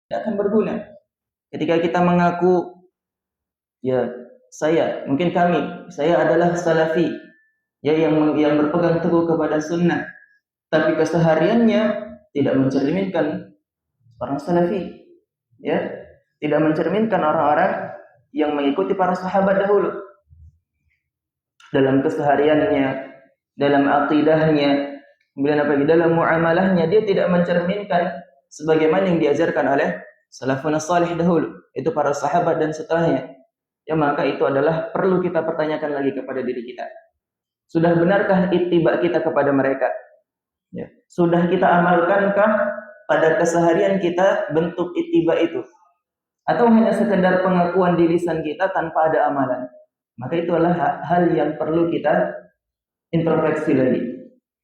tidak akan berguna. Ketika kita mengaku, ya saya adalah salafi, ya yang berpegang teguh kepada sunnah, tapi kesehariannya tidak mencerminkan orang salafi, ya, tidak mencerminkan orang-orang yang mengikuti para sahabat dahulu dalam kesehariannya, dalam akidahnya, kemudian dalam muamalahnya dia tidak mencerminkan sebagaimana yang diajarkan oleh salafun salih dahulu, itu para sahabat dan setelahnya. Ya, maka itu adalah perlu kita pertanyakan lagi kepada diri kita. Sudah benarkah ittiba kita kepada mereka? Ya. Sudah kita amalkankah pada keseharian kita bentuk ittiba itu? Atau hanya sekedar pengakuan di lisan kita tanpa ada amalan? Maka itu adalah hal yang perlu kita introspeksi lagi.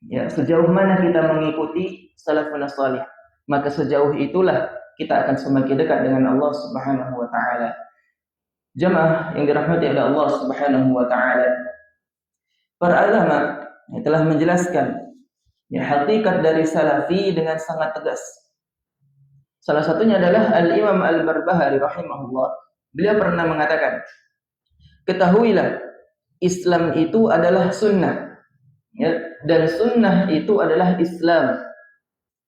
Ya, sejauh mana kita mengikuti salafun salih, maka sejauh itulah kita akan semakin dekat dengan Allah Subhanahu wa taala. Jemaah yang dirahmati oleh Allah Subhanahu wa taala, para ulama telah menjelaskan ya hakikat dari salafi dengan sangat tegas. Salah satunya adalah Al-Imam Al-Barbahari rahimahullah. Beliau pernah mengatakan, ketahuilah Islam itu adalah sunnah, ya, dan sunnah itu adalah Islam,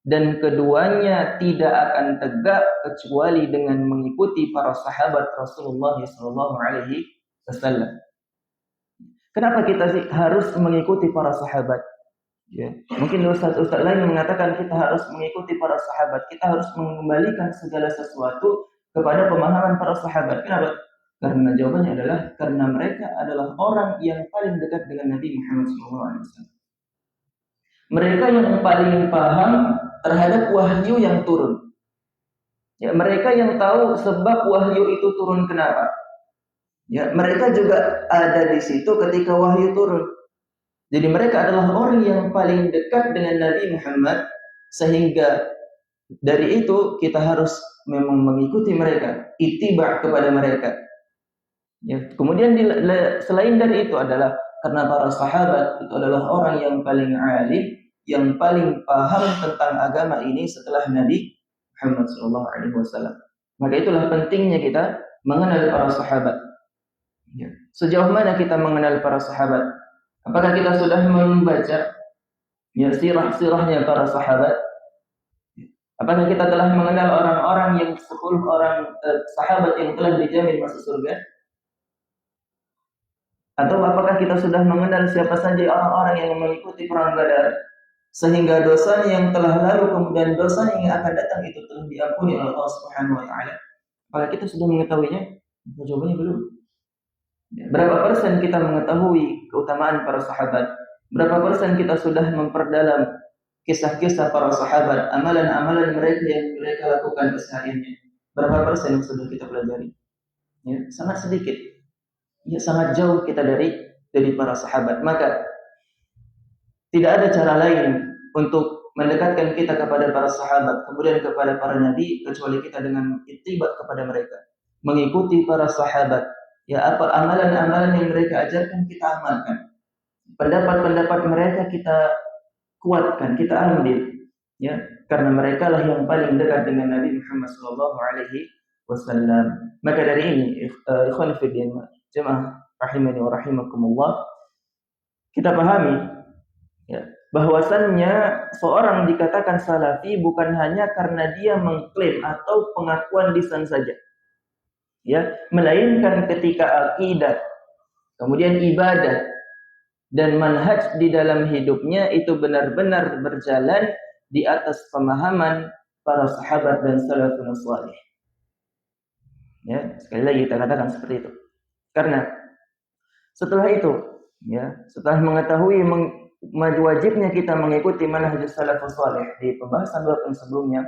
dan keduanya tidak akan tegak kecuali dengan mengikuti para sahabat Rasulullah sallallahu alaihi wasallam. Kenapa kita harus mengikuti para sahabat? Ya, mungkin ustaz-ustaz lain mengatakan kita harus mengikuti para sahabat, kita harus mengembalikan segala sesuatu kepada pemahaman para sahabat. Kenapa? Karena jawabannya adalah karena mereka adalah orang yang paling dekat dengan Nabi Muhammad SAW. Mereka yang paling paham terhadap wahyu yang turun. Ya, mereka yang tahu sebab wahyu itu turun kenapa. Ya, mereka juga ada di situ ketika wahyu turun. Jadi mereka adalah orang yang paling dekat dengan Nabi Muhammad, sehingga dari itu kita harus memang mengikuti mereka, ittiba kepada mereka. Ya, kemudian selain dari itu adalah karena para sahabat itu adalah orang yang paling alim, yang paling paham tentang agama ini setelah Nabi Muhammad SAW. Maka itulah pentingnya kita mengenal para sahabat. Ya. Sejauh mana kita mengenal para sahabat? Apakah kita sudah membaca ya sirah-sirahnya para sahabat? Apakah kita telah mengenal orang-orang yang 10 orang sahabat yang telah dijamin masuk surga? Atau apakah kita sudah mengenal siapa saja orang-orang yang mengikuti perang Badar, sehingga dosanya yang telah lalu kemudian dosa yang akan datang itu telah diampuni oleh Allah Subhanahu wa taala? Apakah kita sudah mengetahuinya? Jawabannya belum. Berapa persen kita mengetahui keutamaan para sahabat? Berapa persen kita sudah memperdalam kisah-kisah para sahabat, amalan-amalan mereka yang mereka lakukan kesehariannya? Berapa persen yang sudah kita pelajari? Ya, sangat sedikit. Ya, sangat jauh kita dari para sahabat. Maka tidak ada cara lain untuk mendekatkan kita kepada para sahabat, kemudian kepada para nabi, kecuali kita dengan ittiba kepada mereka, mengikuti para sahabat. Ya, apa amalan-amalan yang mereka ajarkan kita amalkan. Pendapat-pendapat mereka kita kuatkan, kita ambil. Ya, karena mereka lah yang paling dekat dengan Nabi Muhammad SAW. Maka dari ini, ikhwan fillah, jemaah rahimani wa rahimakumullah, kita pahami ya, bahwasannya seorang dikatakan salafi bukan hanya karena dia mengklaim atau pengakuan lisan saja. Ya, melainkan ketika akidah, kemudian ibadah dan manhaj di dalam hidupnya itu benar-benar berjalan di atas pemahaman para sahabat dan salafun salih. Ya, sekali lagi kita katakan seperti itu. Karena setelah itu, ya, setelah mengetahui wajibnya kita mengikuti manhaj salafus salih di pembahasan bab sebelumnya,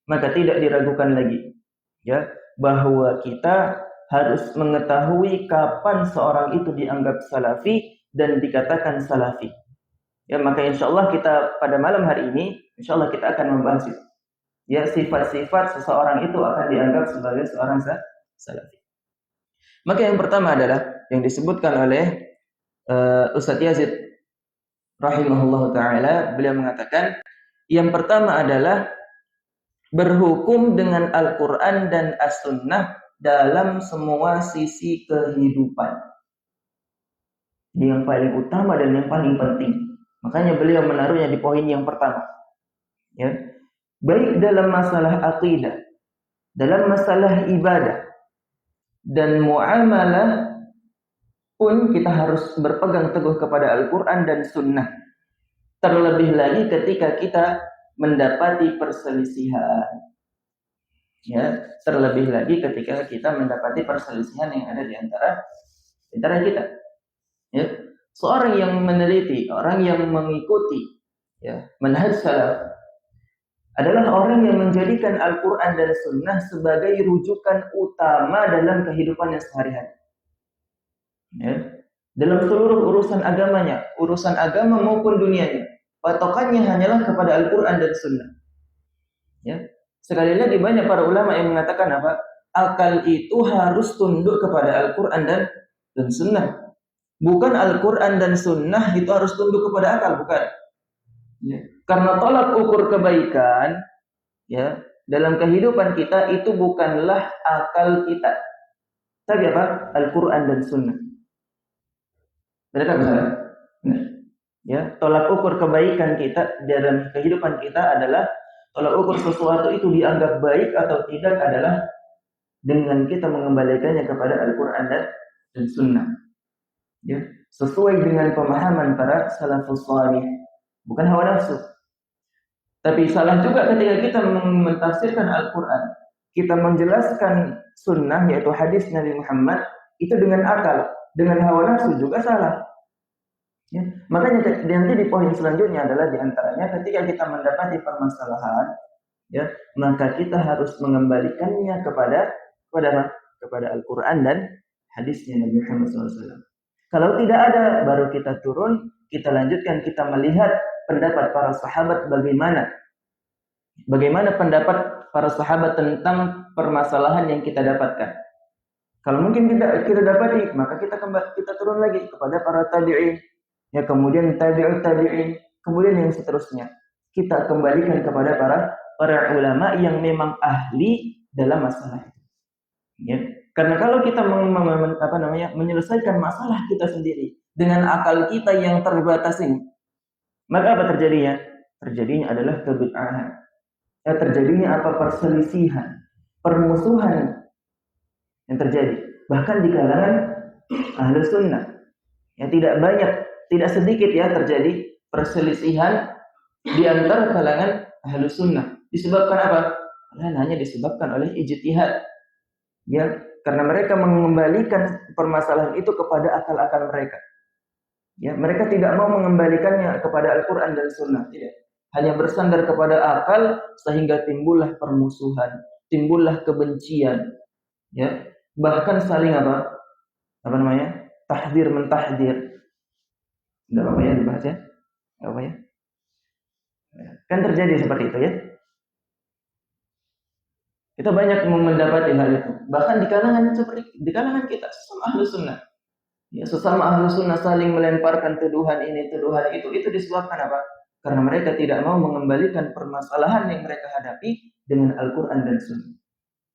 maka tidak diragukan lagi, ya, bahwa kita harus mengetahui kapan seorang itu dianggap salafi dan dikatakan salafi. Ya, maka insyaallah kita pada malam hari ini, insyaallah kita akan membahas itu. Ya, sifat-sifat seseorang itu akan dianggap sebagai seorang salafi. Maka yang pertama adalah yang disebutkan oleh Ustaz Yazid rahimahullah taala, beliau mengatakan yang pertama adalah berhukum dengan Al-Quran dan As-Sunnah dalam semua sisi kehidupan. Ini yang paling utama dan yang paling penting. Makanya beliau menaruhnya di poin yang pertama. Ya. Baik dalam masalah akidah, dalam masalah ibadah, dan muamalah pun kita harus berpegang teguh kepada Al-Quran dan Sunnah. Terlebih lagi ketika kita mendapati perselisihan. Ya, terlebih lagi ketika kita mendapati perselisihan yang ada di antara kita. Ya, seorang yang meneliti, orang yang mengikuti ya, manhaj salaf adalah orang yang menjadikan Al-Quran dan Sunnah sebagai rujukan utama dalam kehidupannya sehari-hari. Ya, dalam seluruh urusan agamanya, urusan agama maupun dunianya, patokannya hanyalah kepada Al-Quran dan Sunnah. Ya, sekali lagi banyak para ulama yang mengatakan apa? Akal itu harus tunduk kepada Al-Quran dan Sunnah. Bukan Al-Quran dan Sunnah itu harus tunduk kepada akal, bukan. Ya. Karena tolak ukur kebaikan, ya, dalam kehidupan kita itu bukanlah akal kita, tapi apa? Al-Quran dan Sunnah. Benar kan? Nah, ya, tolak ukur kebaikan kita dalam kehidupan kita adalah tolak ukur sesuatu itu dianggap baik atau tidak adalah dengan kita mengembalikannya kepada Al-Quran dan Sunnah. Ya, sesuai dengan pemahaman para salafus salih, bukan hawa nafsu. Tapi salah juga ketika kita mentafsirkan Al-Quran, kita menjelaskan Sunnah yaitu hadis Nabi Muhammad itu dengan akal, dengan hawa nafsu juga salah. Ya, makanya nanti di poin selanjutnya adalah diantaranya ketika kita mendapati permasalahan, ya, maka kita harus mengembalikannya kepada Al-Quran dan hadisnya Nabi Muhammad SAW. Kalau tidak ada, baru kita turun, kita lanjutkan, kita melihat pendapat para sahabat bagaimana pendapat para sahabat tentang permasalahan yang kita dapatkan. Kalau mungkin kita dapati, maka kita turun lagi kepada para tabi'in, ya, kemudian tabi'in, kemudian yang seterusnya. Kita kembalikan kepada para ulama yang memang ahli dalam masalah itu. Ya. Karena kalau kita menyelesaikan masalah kita sendiri dengan akal kita yang terbatas ini, maka apa terjadinya? Terjadinya adalah kebid'ahan. Ya, terjadinya apa? Perselisihan, permusuhan yang terjadi. Bahkan di kalangan Ahlus Sunnah. Ya, tidak sedikit ya terjadi perselisihan di antara kalangan Ahlus Sunnah. Disebabkan apa? Hanya disebabkan oleh ijtihad. Ya, karena mereka mengembalikan permasalahan itu kepada akal-akal mereka. Ya, mereka tidak mau mengembalikannya kepada Al-Quran dan Sunnah, tidak. Hanya bersandar kepada akal sehingga timbullah permusuhan, timbullah kebencian. Ya, bahkan saling tahdir mentahdir. Enggak apa-apa ya dibahas ya? Enggak apa ya? Kan terjadi seperti itu ya. Kita banyak mendapati hal itu. Bahkan di kalangan kita sesama Ahlus Sunnah. Ya, sesama Ahlus Sunnah saling melemparkan tuduhan ini, tuduhan itu. Itu disebabkan apa? Karena mereka tidak mau mengembalikan permasalahan yang mereka hadapi dengan Al-Quran dan Sunnah.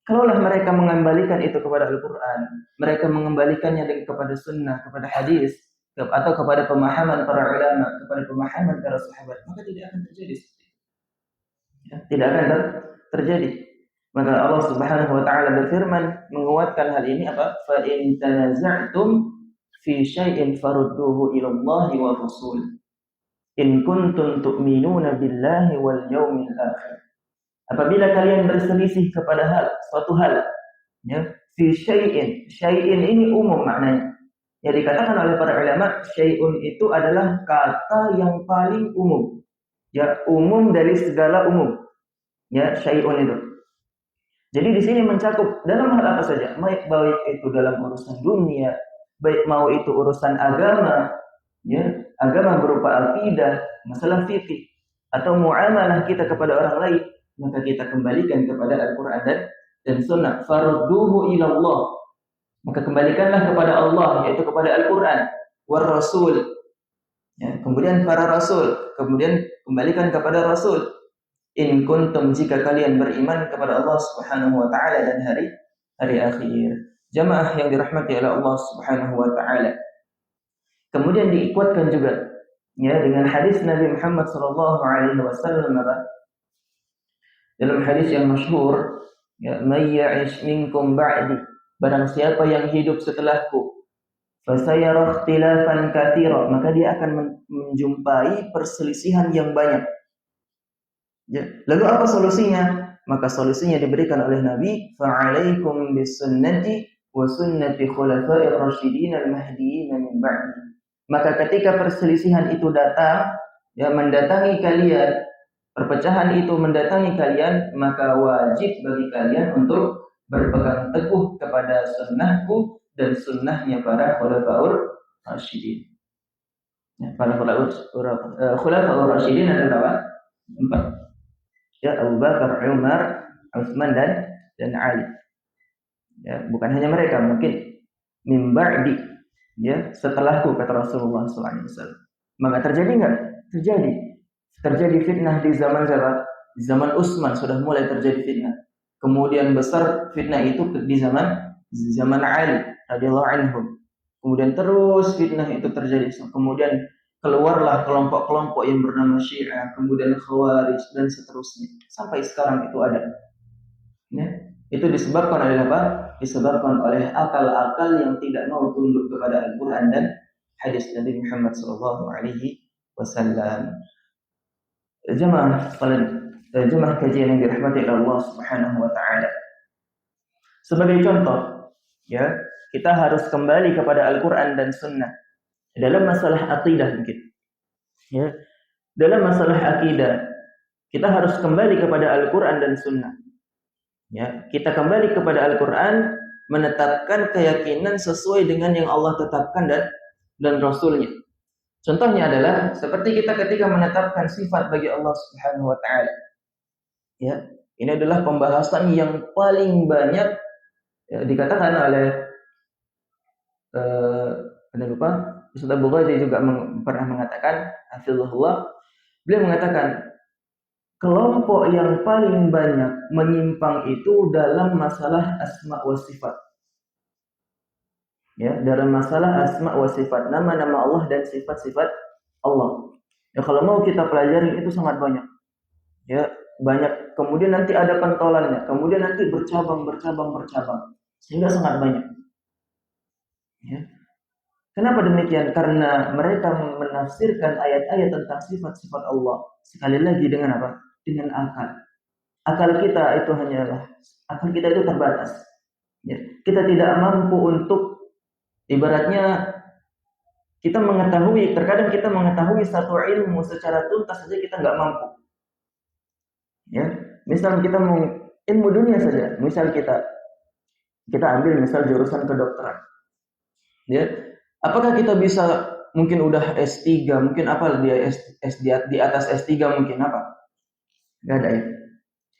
Kalaulah mereka mengembalikan itu kepada Al-Quran, mereka mengembalikannya kepada Sunnah, kepada hadis, atau kepada pemahaman para ulama, kepada pemahaman para sahabat, maka tidak akan terjadi seperti itu. Ya, tidak akan terjadi. Maka Allah Subhanahu wa taala berfirman menguatkan hal ini apa? Fa in tanaza'tum fi syai'in farudduhu ila Allah wa Rasul. In kuntum tu'minuna billahi wal yaumil akhir. Apabila kalian berselisih kepada suatu hal, ya, fi syai'in ini umum maknanya. Yang dikatakan oleh para ulama, syai'un itu adalah kata yang paling umum. Ya, umum dari segala umum. Ya, syai'un itu. Jadi di sini mencakup dalam hal apa saja, baik itu dalam urusan dunia, baik mau itu urusan agama, ya, agama berupa akidah, masalah fikih, atau muamalah kita kepada orang lain, maka kita kembalikan kepada Al-Quran dan Sunnah. Farudduhu ila Allah, maka kembalikanlah kepada Allah, yaitu kepada Al-Quran, war Rasul, ya, kemudian para Rasul, kemudian kembalikan kepada Rasul. In kuntum, jika kalian beriman kepada Allah Subhanahu wa taala dan hari akhir. Jamaah yang dirahmati oleh Allah Subhanahu wa taala. Kemudian dikuatkan juga ya dengan hadis Nabi Muhammad sallallahu alaihi wasallam dalam hadis yang masyhur, ya, may ya'ish minkum ba'di, barang siapa yang hidup setelahku, fasayara ikhtilafan katsira, maka dia akan menjumpai perselisihan yang banyak. Ya. Lalu apa solusinya? Maka solusinya diberikan oleh Nabi, fa'alaikum bisunnati wa sunnati khulafa'ir rasyidin al-mahdiyyin min ba'di. Maka ketika perselisihan itu datang, ya mendatangi kalian, perpecahan itu mendatangi kalian, maka wajib bagi kalian untuk berpegang teguh kepada sunnahku dan sunnahnya para khulafa'ur rasyidin. Ya, para khulafa'ur rasyidin adalah 4. Ya, Abu Bakar, Umar, Utsman dan Ali. Ya, bukan hanya mereka, mungkin min ba'di, ya, setelahku kata Rasulullah SAW. Maka terjadi enggak? Terjadi fitnah di zaman siapa? Di zaman Utsman sudah mulai terjadi fitnah. Kemudian besar fitnah itu di zaman Ali radhiyallahu anhu. Kemudian terus fitnah itu terjadi. Kemudian keluarlah kelompok-kelompok yang bernama Syiah, kemudian Khawarij dan seterusnya. Sampai sekarang itu ada. Ya, itu disebabkan oleh apa? Disebabkan oleh akal-akal yang tidak mau tunduk kepada Al-Qur'an dan hadis Nabi Muhammad sallallahu alaihi wasallam. Jemaah kajian yang dirahmati oleh Allah Subhanahu wa taala. Sebagai contoh, ya, kita harus kembali kepada Al-Qur'an dan Sunnah dalam masalah akidah mungkin. Ya. Dalam masalah akidah, kita harus kembali kepada Al-Qur'an dan Sunnah. Ya, kita kembali kepada Al-Qur'an, menetapkan keyakinan sesuai dengan yang Allah tetapkan dan Rasulnya. Contohnya adalah seperti kita ketika menetapkan sifat bagi Allah Subhanahu wa taala. Ya, ini adalah pembahasan yang paling banyak ya, dikatakan oleh Ustaz Abu Ghazali juga pernah mengatakan, hafizahullah, beliau mengatakan kelompok yang paling banyak menyimpang itu dalam masalah asma wa sifat. Ya, dalam masalah asma wa sifat, nama-nama Allah dan sifat-sifat Allah. Ya, kalau mau kita pelajari itu sangat banyak. Ya, banyak. Kemudian nanti ada pentolannya, kemudian nanti bercabang, sehingga sangat banyak. Ya. Kenapa demikian? Karena mereka menafsirkan ayat-ayat tentang sifat-sifat Allah sekali lagi dengan apa? Dengan akal. Akal kita itu terbatas. Ya. Kita tidak mampu untuk ibaratnya kita mengetahui, terkadang kita mengetahui satu ilmu secara tuntas saja kita nggak mampu. Ya, misal kita mau ilmu dunia saja, misal kita ambil misal jurusan kedokteran. Ya, apakah kita bisa mungkin udah S3, mungkin apa dia di atas S3 mungkin apa? Enggak ada ya.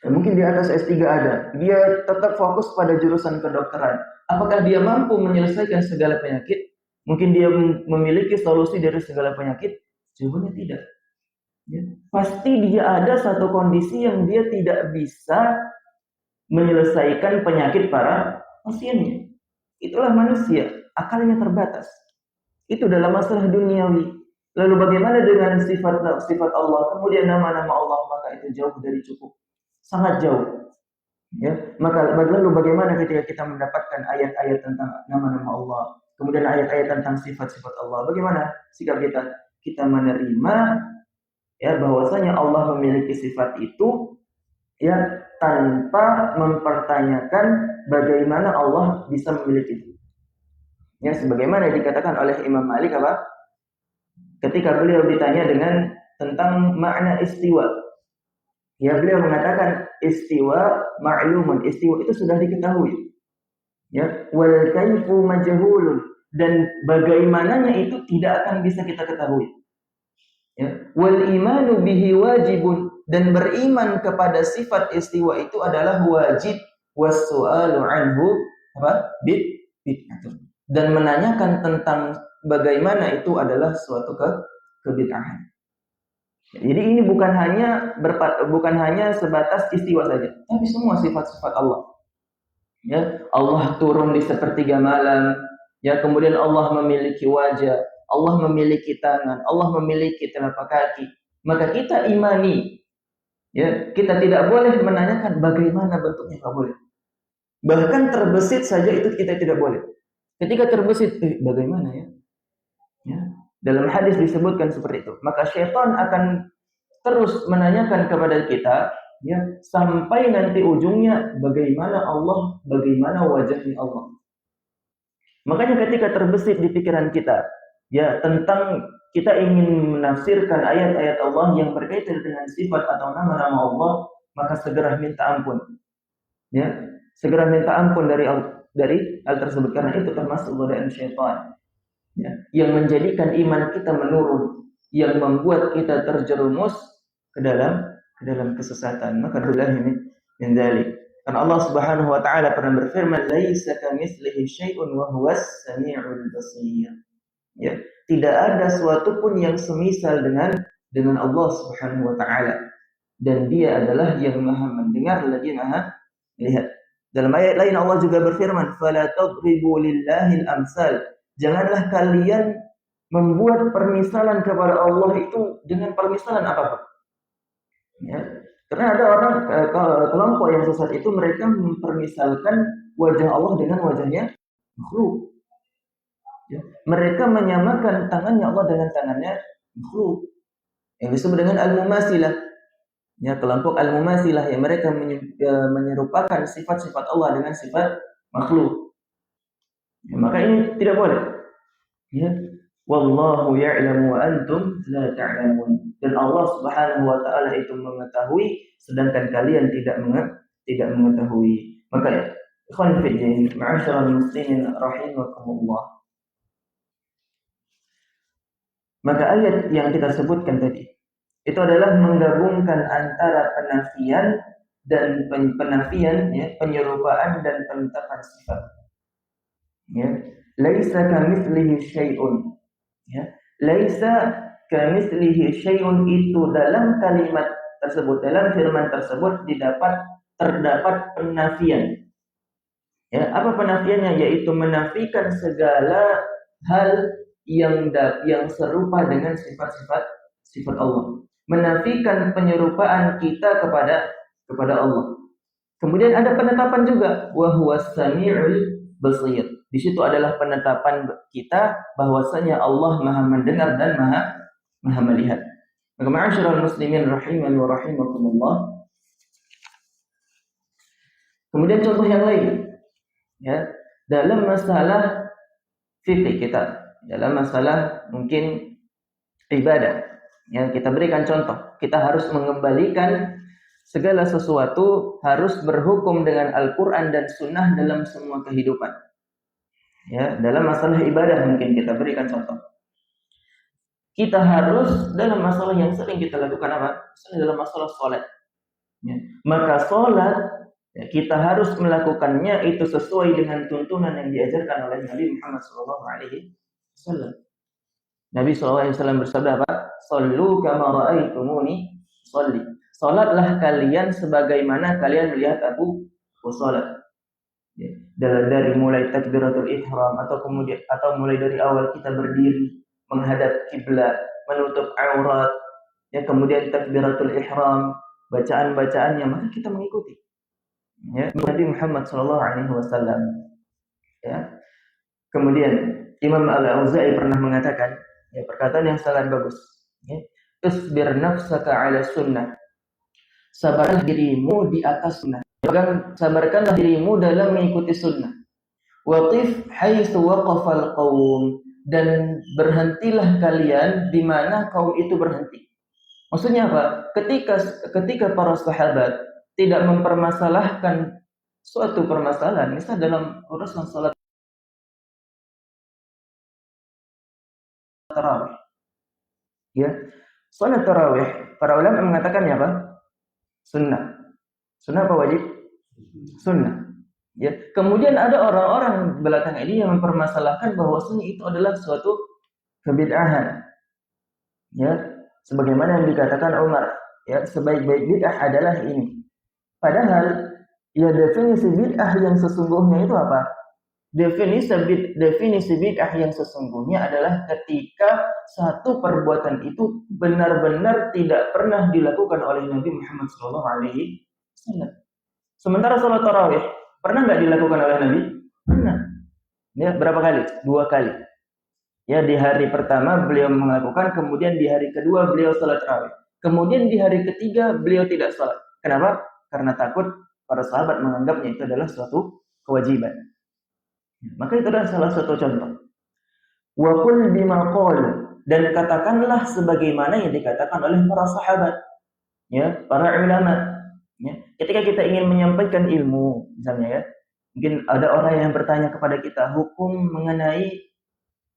Mungkin di atas S3 ada. Dia tetap fokus pada jurusan kedokteran. Apakah dia mampu menyelesaikan segala penyakit? Mungkin dia memiliki solusi dari segala penyakit? Jawabannya tidak. Ya. Pasti dia ada satu kondisi yang dia tidak bisa menyelesaikan penyakit para pasiennya. Itulah manusia, akalnya terbatas. Itu dalam masalah duniawi. Lalu bagaimana dengan sifat Allah, kemudian nama-nama Allah, maka itu jauh dari cukup. Sangat jauh. Ya, maka lalu bagaimana ketika kita mendapatkan ayat-ayat tentang nama-nama Allah, kemudian ayat-ayat tentang sifat-sifat Allah, bagaimana sikap kita? Kita menerima ya bahwasanya Allah memiliki sifat itu ya tanpa mempertanyakan bagaimana Allah bisa memiliki itu. Ya, sebagaimana dikatakan oleh Imam Malik apa? Ketika beliau ditanya tentang makna istiwa. Ya, beliau mengatakan istiwa ma'lumun, istiwa itu sudah diketahui. Ya, wal kaifu majhulun, dan bagaimananya itu tidak akan bisa kita ketahui. Ya, wal imanu bihi wajibun, dan beriman kepada sifat istiwa itu adalah wajib, was-su'alu anhu apa? Bid'atun. Dan menanyakan tentang bagaimana itu adalah suatu kebid'ahan. Jadi ini bukan hanya sebatas istiwa saja, tapi semua sifat-sifat Allah. Ya, Allah turun di sepertiga malam. Ya, kemudian Allah memiliki wajah, Allah memiliki tangan, Allah memiliki telapak kaki. Maka kita imani. Ya, kita tidak boleh menanyakan bagaimana bentuknya, tidak boleh. Bahkan terbesit saja itu kita tidak boleh. Ketika terbesit, bagaimana ya? Ya, dalam hadis disebutkan seperti itu. Maka syaitan akan terus menanyakan kepada kita, ya, sampai nanti ujungnya bagaimana Allah, bagaimana wajahnya Allah. Makanya ketika terbesit di pikiran kita, ya, tentang kita ingin menafsirkan ayat-ayat Allah yang berkaitan dengan sifat atau nama-nama Allah, maka segera minta ampun. Ya, segera minta ampun dari hal tersebut, karena itu termasuk godaan syaitan. Ya, yang menjadikan iman kita menurun, yang membuat kita terjerumus ke dalam kesesatan. Maka adalah ini min dzalik. Karena Allah Subhanahu wa taala pernah berfirman, "Laisa kamitslihi syai'un wa huwas samiul basir." Ya, tidak ada suatu pun yang semisal dengan Allah Subhanahu wa taala, dan Dia adalah yang Maha mendengar lagi Maha melihat. Dalam ayat lain Allah juga berfirman, "Fala tadribu lillahil amsal." Janganlah kalian membuat permisalan kepada Allah itu dengan permisalan apapun. Ya. Karena ada orang kelompok yang sesat itu, mereka mempermisalkan wajah Allah dengan wajahnya makhluk. Ya. Mereka menyamakan tangannya Allah dengan tangannya makhluk, yang disebut dengan al-mumasilah. Ya, kelompok al-mumasilah yang mereka menyerupakan sifat-sifat Allah dengan sifat makhluk. Ya, maka ini tidak boleh. Ya, wallahu ya'lamu wa antum la ta'lamun. Dan Allah Subhanahu wa taala itu mengetahui sedangkan kalian tidak mengetahui. Maka ikhwan fillah, ma'asyiral muslimin rahimakumullah. Maka ayat yang kita sebutkan tadi itu adalah menggabungkan antara penafian dan penafian, ya, penyerupaan dan penetapan sifat. Ya, laisa kamitslihi syai'un. Ya, laisa kamitslihi syai'un itu dalam kalimat tersebut, dalam firman tersebut terdapat penafian. Ya, apa penafiannya? Yaitu menafikan segala hal yang serupa dengan sifat Allah. Menafikan penyerupaan kita kepada Allah. Kemudian ada penetapan juga, wa huwas samiul basir. Di situ adalah penetapan kita bahwasanya Allah Maha mendengar dan Maha melihat. Maka ma'asyiral muslimin rahimani wa rahimakumullah. Kemudian contoh yang lain, ya, dalam masalah fikih kita, dalam masalah mungkin ibadah, ya, kita berikan contoh. Kita harus mengembalikan segala sesuatu, harus berhukum dengan Al-Quran dan Sunnah dalam semua kehidupan. Ya, dalam masalah ibadah mungkin kita berikan contoh. Kita harus dalam masalah yang sering kita lakukan apa? Dalam masalah sholat. Ya. Maka sholat, ya, kita harus melakukannya itu sesuai dengan tuntunan yang diajarkan oleh Nabi Muhammad SAW. Nabi SAW bersabda apa? Sallu kama ra'aitumuni sholli. Salatlah kalian sebagaimana kalian melihat aku salat. Ya, dari mulai takbiratul ihram atau mulai dari awal kita berdiri menghadap kiblat, menutup aurat, ya, kemudian takbiratul ihram, bacaan-bacaannya, maka kita mengikuti. Ya, Nabi Muhammad SAW. Ya. Kemudian Imam Al-Auza'i pernah mengatakan, ya, perkataan yang sangat bagus. Ya. Isbir nafsaka ala sunnah. Sabarlah dirimu di atas sunnah. Sabarkanlah dirimu dalam mengikuti sunnah. Waqif haitsu waqafal qaum, dan berhentilah kalian di mana kaum itu berhenti. Maksudnya apa? Ketika para sahabat tidak mempermasalahkan suatu permasalahan, misal dalam urusan salat tarawih. Ya, salat tarawih, para ulama mengatakannya apa? Sunnah. Sunnah apa wajib? Sunnah. Ya. Kemudian ada orang-orang belakang ini yang mempermasalahkan bahwasanya itu adalah suatu kebid'ahan. Ya. Sebagaimana yang dikatakan Umar, ya, sebaik-baik bid'ah adalah ini. Padahal ya definisi bid'ah yang sesungguhnya itu apa? Definisi bid'ah yang sesungguhnya adalah ketika satu perbuatan itu benar-benar tidak pernah dilakukan oleh Nabi Muhammad SAW. Sementara sholat tarawih pernah nggak dilakukan oleh Nabi? Pernah. Ya, berapa kali? 2 kali. Ya, di hari pertama beliau melakukan, kemudian di hari kedua beliau sholat tarawih. Kemudian di hari ketiga beliau tidak sholat. Kenapa? Karena takut para sahabat menganggapnya itu adalah suatu kewajiban. Maka itu adalah salah satu contoh. Wa qul bima qala, dan katakanlah sebagaimana yang dikatakan oleh para sahabat, ya, para ulama. Ya, ketika kita ingin menyampaikan ilmu, misalnya ya, mungkin ada orang yang bertanya kepada kita hukum mengenai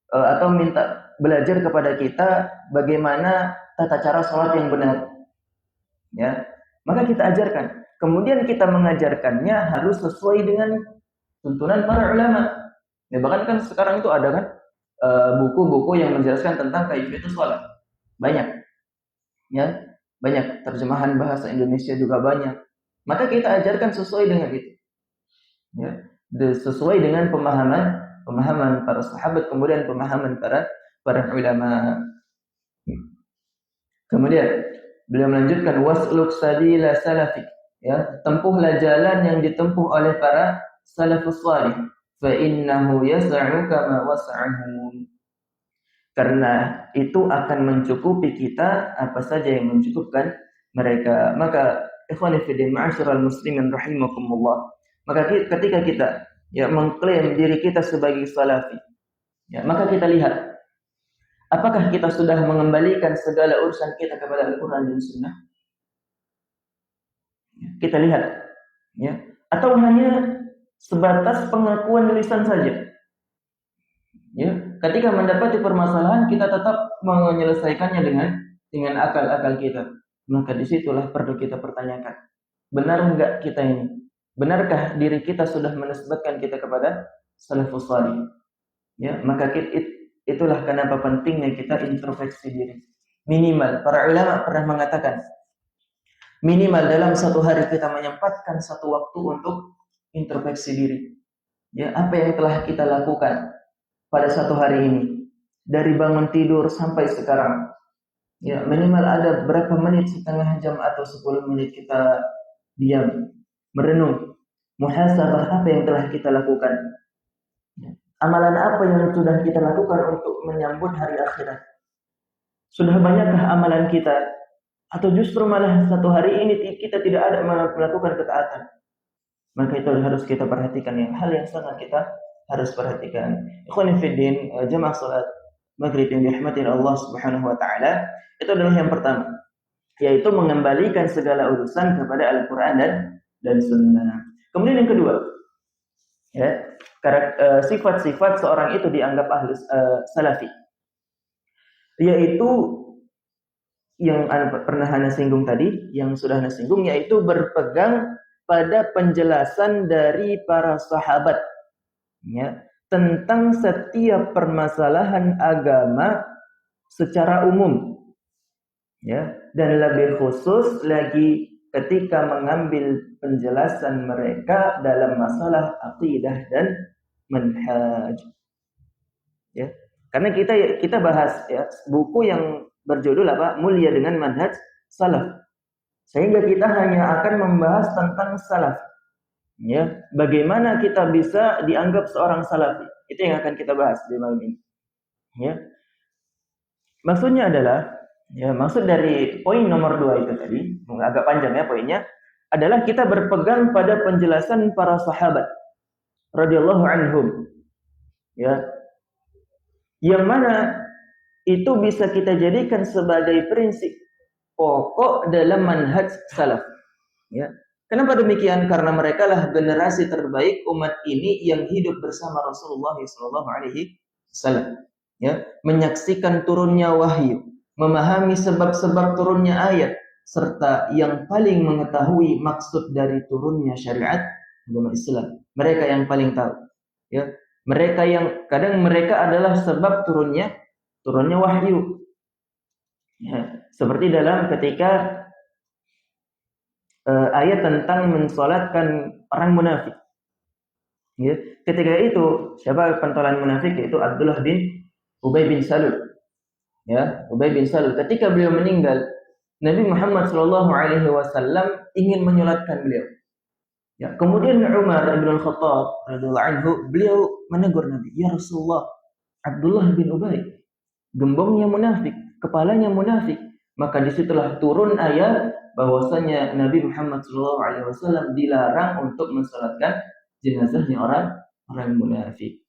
atau minta belajar kepada kita bagaimana tata cara sholat yang benar. Ya, maka kita ajarkan. Kemudian kita mengajarkannya harus sesuai dengan tuntunan para ulama. Ya, bahkan kan sekarang itu ada kan buku-buku yang menjelaskan tentang kaifiyatus sholat. Banyak. Ya, banyak terjemahan bahasa Indonesia juga banyak. Maka kita ajarkan sesuai dengan itu. Ya, sesuai dengan pemahaman para sahabat, kemudian pemahaman para ulama. Kemudian beliau melanjutkan wasluk sabila salafik, ya, tempuhlah jalan yang ditempuh oleh para salafus salih, fa innahu yas'u kama was'ahum, karena itu akan mencukupi kita apa saja yang mencukupkan mereka. Maka ikhwani fillah ma'asyiral muslimin rahimakumullah, maka ketika kita ya mengklaim diri kita sebagai salafi, ya, maka kita lihat apakah kita sudah mengembalikan segala urusan kita kepada Al-Quran dan Sunnah? Kita lihat, ya, atau hanya sebatas pengakuan lisan saja. Ya, ketika mendapati permasalahan kita tetap menyelesaikannya dengan akal-akal kita. Maka disitulah perlu kita pertanyakan, benar enggak kita ini? Benarkah diri kita sudah menisbatkan kita kepada salafus salih? Ya, maka itulah kenapa pentingnya kita introspeksi diri. Minimal para ulama pernah mengatakan, minimal dalam satu hari kita menyempatkan satu waktu untuk introspeksi diri. Ya, apa yang telah kita lakukan pada satu hari ini, dari bangun tidur sampai sekarang. Ya, minimal ada berapa menit, setengah jam atau 10 menit kita diam, merenung, muhasabah apa yang telah kita lakukan. Ya, amalan apa yang sudah kita lakukan untuk menyambut hari akhirat. Sudah banyakkah amalan kita? Atau justru malah satu hari ini kita tidak ada melakukan ketaatan. Maka itu harus kita perhatikan, yang hal yang sangat kita harus perhatikan. Ikhwani fiddin, jamaah salat maghrib yang dirahmati Allah Subhanahu wa taala, itu adalah yang pertama, yaitu mengembalikan segala urusan kepada Al-Qur'an dan Sunnah. Kemudian yang kedua, ya, sifat-sifat seorang itu dianggap ahlus salafi, yaitu yang pernah Ana singgung tadi, yang sudah Ana singgung, yaitu berpegang pada penjelasan dari para sahabat, ya, tentang setiap permasalahan agama secara umum, ya, dan lebih khusus lagi ketika mengambil penjelasan mereka dalam masalah akidah dan manhaj. Ya, karena kita bahas, ya, buku yang berjudul apa? Mulia dengan Manhaj Salaf. Sehingga kita hanya akan membahas tentang salaf. Ya, bagaimana kita bisa dianggap seorang salafi? Itu yang akan kita bahas di malam ini. Ya. Maksudnya adalah, ya, maksud dari poin nomor 2 itu tadi, agak panjang ya poinnya, adalah kita berpegang pada penjelasan para sahabat radhiyallahu anhum. Ya. Yang mana itu bisa kita jadikan sebagai prinsip pokok dalam manhaj salaf. Ya. Kenapa demikian? Karena mereka lah generasi terbaik umat ini yang hidup bersama Rasulullah SAW. Ya, menyaksikan turunnya wahyu, memahami sebab-sebab turunnya ayat, serta yang paling mengetahui maksud dari turunnya syariat agama Islam. Mereka yang paling tahu. Ya, mereka yang kadang mereka adalah sebab turunnya wahyu. Ya, Seperti dalam ketika ayat tentang mensolatkan orang munafik. Ya. Ketika itu siapa pentolan munafik? Yaitu Abdullah bin Ubay bin Salul. Ya, Ubay bin Salul. Ketika beliau meninggal, Nabi Muhammad SAW ingin menyolatkan beliau. Ya, kemudian Umar bin Al-Khattab radhiyallahu anhu, beliau menegur Nabi, "Ya Rasulullah, Abdullah bin Ubay, gembongnya munafik, kepalanya munafik." Maka disitulah turun ayat bahwasanya Nabi Muhammad SAW dilarang untuk mensolatkan jenazahnya orang munafik.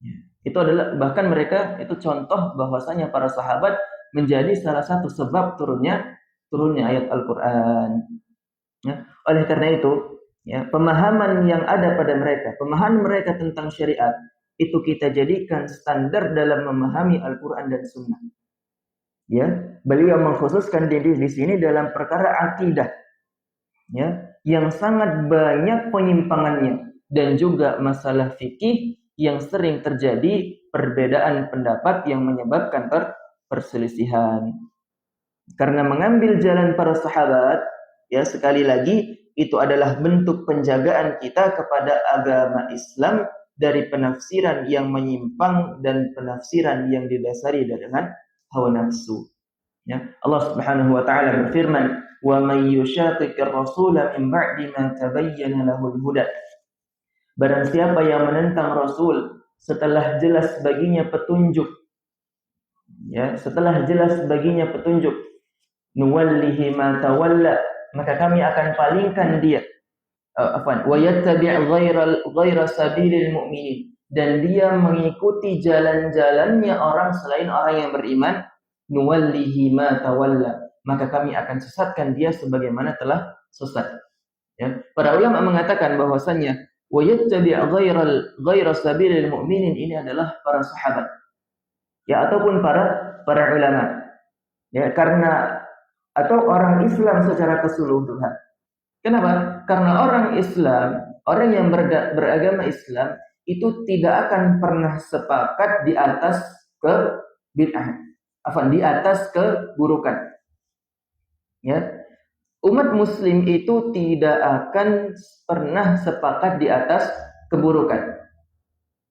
Ya. Itu adalah bahkan mereka itu contoh bahwasanya para sahabat menjadi salah satu sebab turunnya ayat Al-Qur'an. Ya. Oleh karena itu, ya, pemahaman yang ada pada mereka, pemahaman mereka tentang syariat itu kita jadikan standar dalam memahami Al-Qur'an dan Sunnah. Ya, beliau mengkhususkan diri di sini dalam perkara akidah, ya, yang sangat banyak penyimpangannya, dan juga masalah fikih yang sering terjadi perbedaan pendapat yang menyebabkan perselisihan. Karena mengambil jalan para sahabat, ya, sekali lagi itu adalah bentuk penjagaan kita kepada agama Islam dari penafsiran yang menyimpang dan penafsiran yang didasari dengan hawa nafsu. Ya, Allah Subhanahu wa taala berfirman, "Wa may yushaqiqir rasula min ba'di ma tabayyana lahul huda." Barang siapa yang menentang Rasul setelah jelas baginya petunjuk, ya, setelah jelas baginya petunjuk, nuwallihi ma tawalla, maka kami akan palingkan dia. Wa yattabi' ghaira sabilil mu'minin, dan dia mengikuti jalan-jalannya orang selain orang yang beriman, nuwallihi ma tawalla, maka kami akan sesatkan dia sebagaimana telah sesat. Ya. Para ulama mengatakan bahwasanya wa yattabi' ghaira sabilil mu'minin ini adalah para sahabat, ya, ataupun para ulama. Ya, karena atau orang Islam secara keseluruhan. Kenapa? Karena orang Islam, orang yang beragama Islam itu tidak akan pernah sepakat di atas kebid'ahan, di atas keburukan. Ya. Umat muslim itu tidak akan pernah sepakat di atas keburukan.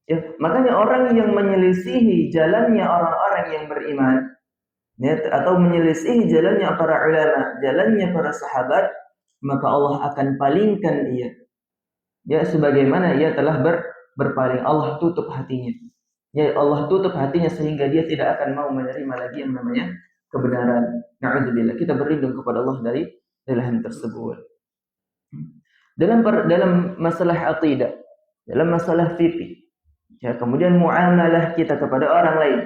Ya, makanya orang yang menyelisihi jalannya orang-orang yang beriman, ya, atau menyelisihi jalannya para ulama, jalannya para sahabat, maka Allah akan palingkan dia. Ya, sebagaimana ia telah berpaling. Allah tutup hatinya. Ya, Allah tutup hatinya sehingga dia tidak akan mau menerima lagi yang namanya kebenaran. Na'udzubillah. Kita berlindung kepada Allah dari hal tersebut. Dalam masalah aqidah, dalam masalah fikih, ya, kemudian muamalah kita kepada orang lain,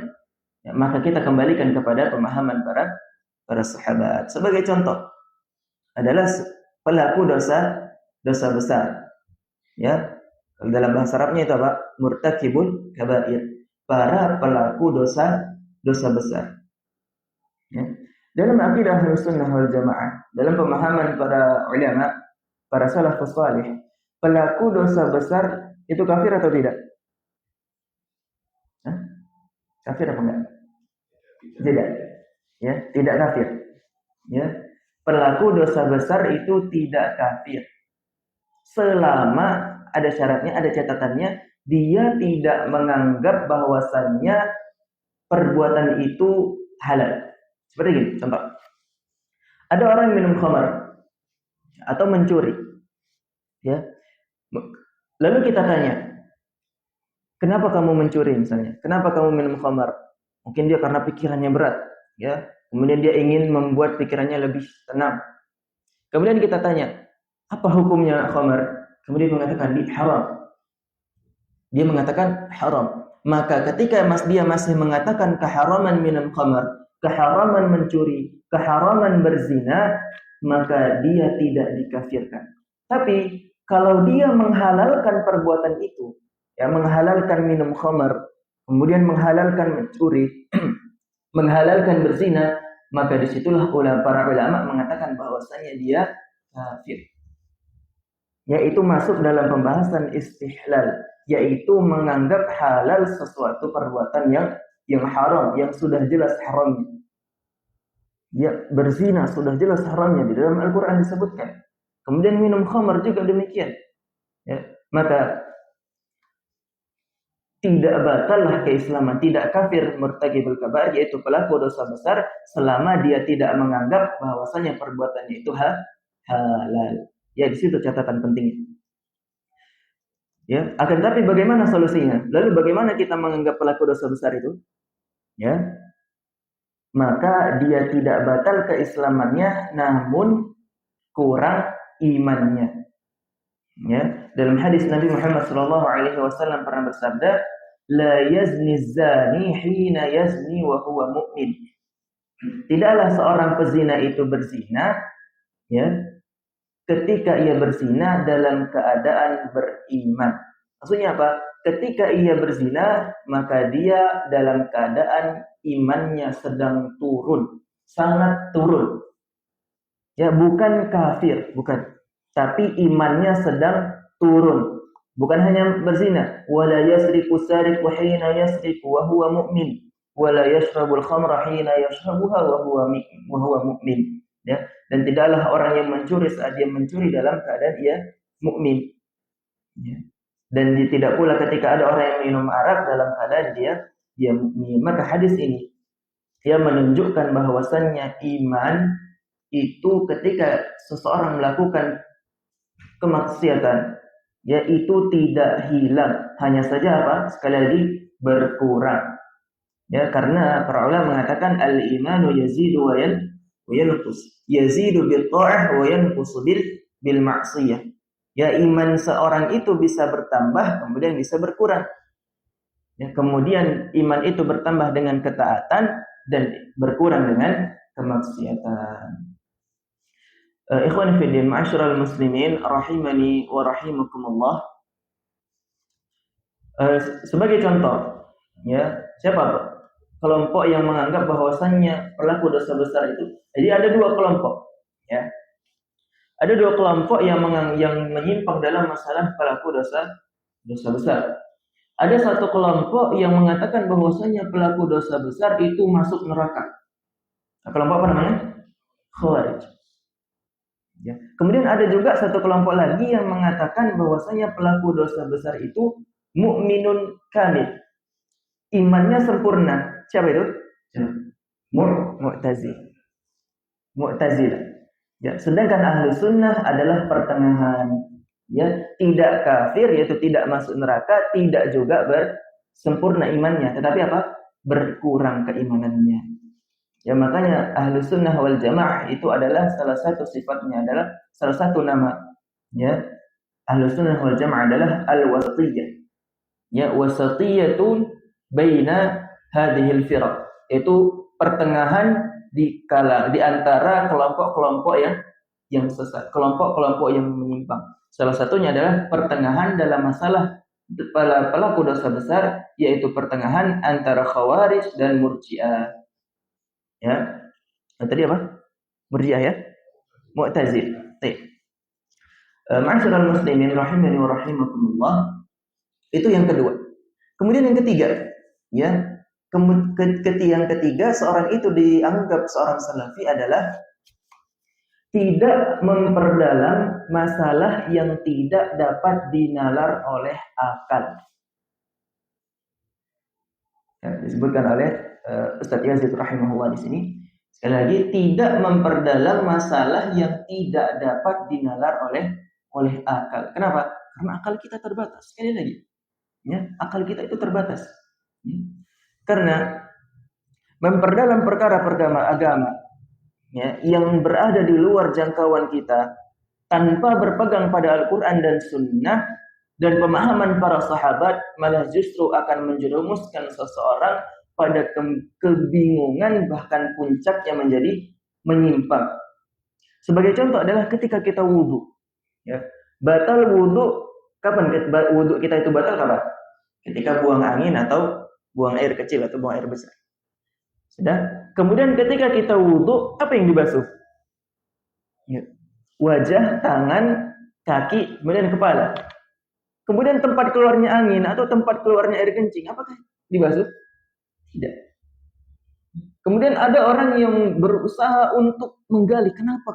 ya, maka kita kembalikan kepada pemahaman para sahabat. Sebagai contoh adalah pelaku dosa besar. Ya, dalam bahasa Arabnya itu apa? Murtakibul kabair. Para pelaku dosa besar. Ya. Dalam akidah Ahlussunnah wal Jamaah, dalam pemahaman para ulama, para salafus salih, pelaku dosa besar itu kafir atau tidak? Hah? Kafir apa enggak? Tidak. Ya, tidak kafir. Ya. Pelaku dosa besar itu tidak kafir. Selama ada syaratnya, ada catatannya, dia tidak menganggap bahwasannya perbuatan itu halal. Seperti gini, contoh. Ada orang minum khamar atau mencuri. Ya. Lalu kita tanya, kenapa kamu mencuri misalnya? Kenapa kamu minum khamar? Mungkin dia karena pikirannya berat, ya. Kemudian dia ingin membuat pikirannya lebih tenang. Kemudian kita tanya, apa hukumnya khamar? Kemudian mengatakan haram. Dia mengatakan haram. Maka ketika dia masih mengatakan keharaman minum khamar, keharaman mencuri, keharaman berzina, maka dia tidak dikafirkan. Tapi kalau dia menghalalkan perbuatan itu, ya, menghalalkan minum khamar, kemudian menghalalkan mencuri, menghalalkan berzina, maka disitulah para ulama mengatakan bahwasanya dia kafir. Yaitu masuk dalam pembahasan istihlal, yaitu menganggap halal sesuatu perbuatan yang haram, yang sudah jelas haramnya. Ya, berzina sudah jelas haramnya di dalam Al-Qur'an disebutkan. Kemudian minum khamar juga demikian. Ya, maka tidak batallah keislaman, tidak kafir murtakibul kabair, yaitu pelaku dosa besar, selama dia tidak menganggap bahwasanya perbuatannya itu halal. Ya, di situ catatan pentingnya. Ya, akan tapi bagaimana solusinya? Lalu bagaimana kita menganggap pelaku dosa besar itu? Ya, maka dia tidak batal keislamannya, namun kurang imannya. Ya, dalam hadis Nabi Muhammad SAW pernah bersabda, la yazni zani hina yazni wa huwa mu'min. Tidaklah seorang pezina itu berzina, ya, ketika ia berzina dalam keadaan beriman. Maksudnya apa? Ketika ia berzina, maka dia dalam keadaan imannya sedang turun, sangat turun. Ya, bukan kafir, bukan. Tapi imannya sedang turun. Bukan hanya berzina, wala yasriqu sariqu hina yasriqu wa huwa mu'min, wala yashrabul khamra hina yashrabuha wa huwa mu'min. Ya, dan tidaklah orang yang mencuri saat dia mencuri dalam keadaan ia mukmin. Ya. Dan tidak pula ketika ada orang yang minum arak dalam keadaan dia mukmin. Maka hadis ini dia menunjukkan bahwasannya iman itu ketika seseorang melakukan kemaksiatan, yaitu tidak hilang, hanya saja apa? Sekali lagi berkurang. Ya, karena para ulama mengatakan al-imanu yazidu wa yanqus. Yazidu bil ta'ah wa yanqusu bil ma'siyah. Ya, iman seorang itu bisa bertambah, kemudian bisa berkurang. Ya, kemudian iman itu bertambah dengan ketaatan dan berkurang dengan kemaksiatan. Ikhwan fillah, ma'asyiral muslimin rahimani wa rahimakumullah. Sebagai contoh, ya, siapa kelompok yang menganggap bahwasannya pelaku dosa besar itu? Jadi ada dua kelompok, ya. Ada dua kelompok yang menyimpang dalam masalah pelaku dosa besar. Ada satu kelompok yang mengatakan bahwasanya pelaku dosa besar itu masuk neraka. Nah, kelompok apa namanya? Khawarij. Ya. Kemudian ada juga satu kelompok lagi yang mengatakan bahwasanya pelaku dosa besar itu mukminun kamil. Imannya sempurna. Siapa itu? Mu'tazilah. Ya, sedangkan ahlu sunnah adalah pertengahan. Ya, tidak kafir, yaitu tidak masuk neraka, tidak juga bersempurna imannya, tetapi apa? Berkurang keimanannya. Ya, makanya ahlu sunnah wal jamaah itu adalah salah satu sifatnya, adalah salah satu nama. Ya, ahlu sunnah wal jamaah adalah al-wasatiyah. Ya, wasatiyatun baina hadhil firaq. Itu pertengahan di antara kelompok-kelompok yang sesat, kelompok-kelompok yang menyimpang. Salah satunya adalah pertengahan dalam masalah pelaku dosa besar, yaitu pertengahan antara Khawarij dan Murji'ah. Ya. Tadi apa? Murji'ah ya? Mu'tazil. Ma'asyiral muslimin rahimani wa rahimakumullah. Itu yang kedua. Kemudian yang ketiga, ya. Yang ketiga, seorang itu dianggap seorang salafi adalah tidak memperdalam masalah yang tidak dapat dinalar oleh akal. Ya, disebutkan oleh Ustaz Yazid rahimahullah di sini. Sekali lagi, tidak memperdalam masalah yang tidak dapat dinalar oleh akal. Kenapa? Karena akal kita terbatas. Sekali lagi, ya, akal kita itu terbatas. Ya. Karena memperdalam perkara-perkara agama, ya, yang berada di luar jangkauan kita tanpa berpegang pada Al-Quran dan Sunnah dan pemahaman para sahabat, malah justru akan menjerumuskan seseorang pada kebingungan, bahkan puncaknya menjadi menyimpang. Sebagai contoh adalah ketika kita wudhu, ya, batal wudhu. Kapan wudhu kita itu batal? Kapan? Ketika buang angin atau buang air kecil atau buang air besar. Sudah. Kemudian ketika kita wudhu, apa yang dibasuh? Ya. Wajah, tangan, kaki, kemudian kepala. Kemudian tempat keluarnya angin atau tempat keluarnya air kencing, apakah dibasuh? Tidak. Kemudian ada orang yang berusaha untuk menggali kenapa.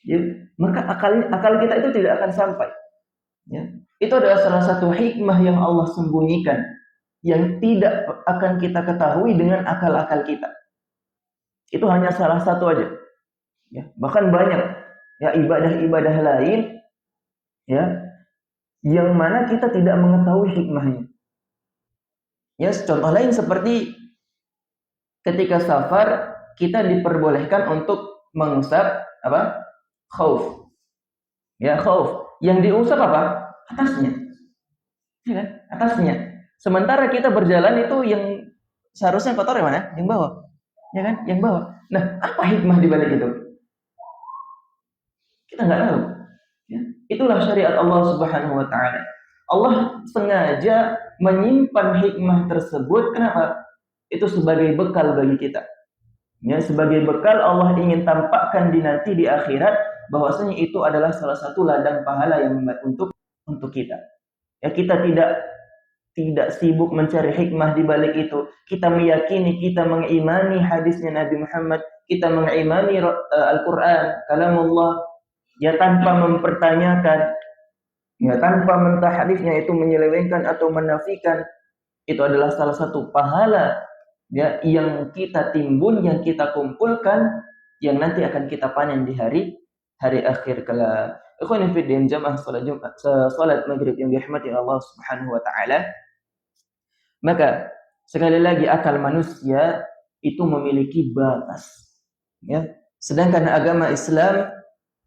Ya, maka akal kita itu tidak akan sampai. Ya. Itu adalah salah satu hikmah yang Allah sembunyikan, yang tidak akan kita ketahui dengan akal-akal kita. Itu hanya salah satu aja. Ya, bahkan banyak ya ibadah-ibadah lain ya yang mana kita tidak mengetahui hikmahnya. Ya, contoh lain seperti ketika safar kita diperbolehkan untuk mengusap apa? Khauf. Ya, khauf. Yang diusap apa? Atasnya. Ya kan? Atasnya. Sementara kita berjalan itu yang seharusnya kotor yang mana? Yang bawah. Ya kan? Yang bawah. Nah, apa hikmah di balik itu? Kita nggak tahu. Ya. Itulah syariat Allah Subhanahu wa taala. Allah sengaja menyimpan hikmah tersebut. Kenapa? Itu sebagai bekal bagi kita. Ya, sebagai bekal Allah ingin tampakkan nanti di akhirat bahwasanya itu adalah salah satu ladang pahala yang untuk kita. Ya, kita tidak sibuk mencari hikmah di balik itu. Kita meyakini, kita mengimani hadisnya Nabi Muhammad, kita mengimani Al-Qur'an, kalamullah, ya tanpa mempertanyakan, ya tanpa mentahrifnya, itu menyelewengkan atau menafikan. Itu adalah salah satu pahala ya yang kita timbun, yang kita kumpulkan, yang nanti akan kita panen di hari akhir kelak. Ikhwani fillah, jamaah salat maghrib yang dirahmati Allah Subhanahu wa taala. Maka sekali lagi akal manusia itu memiliki batas. Ya. Sedangkan agama Islam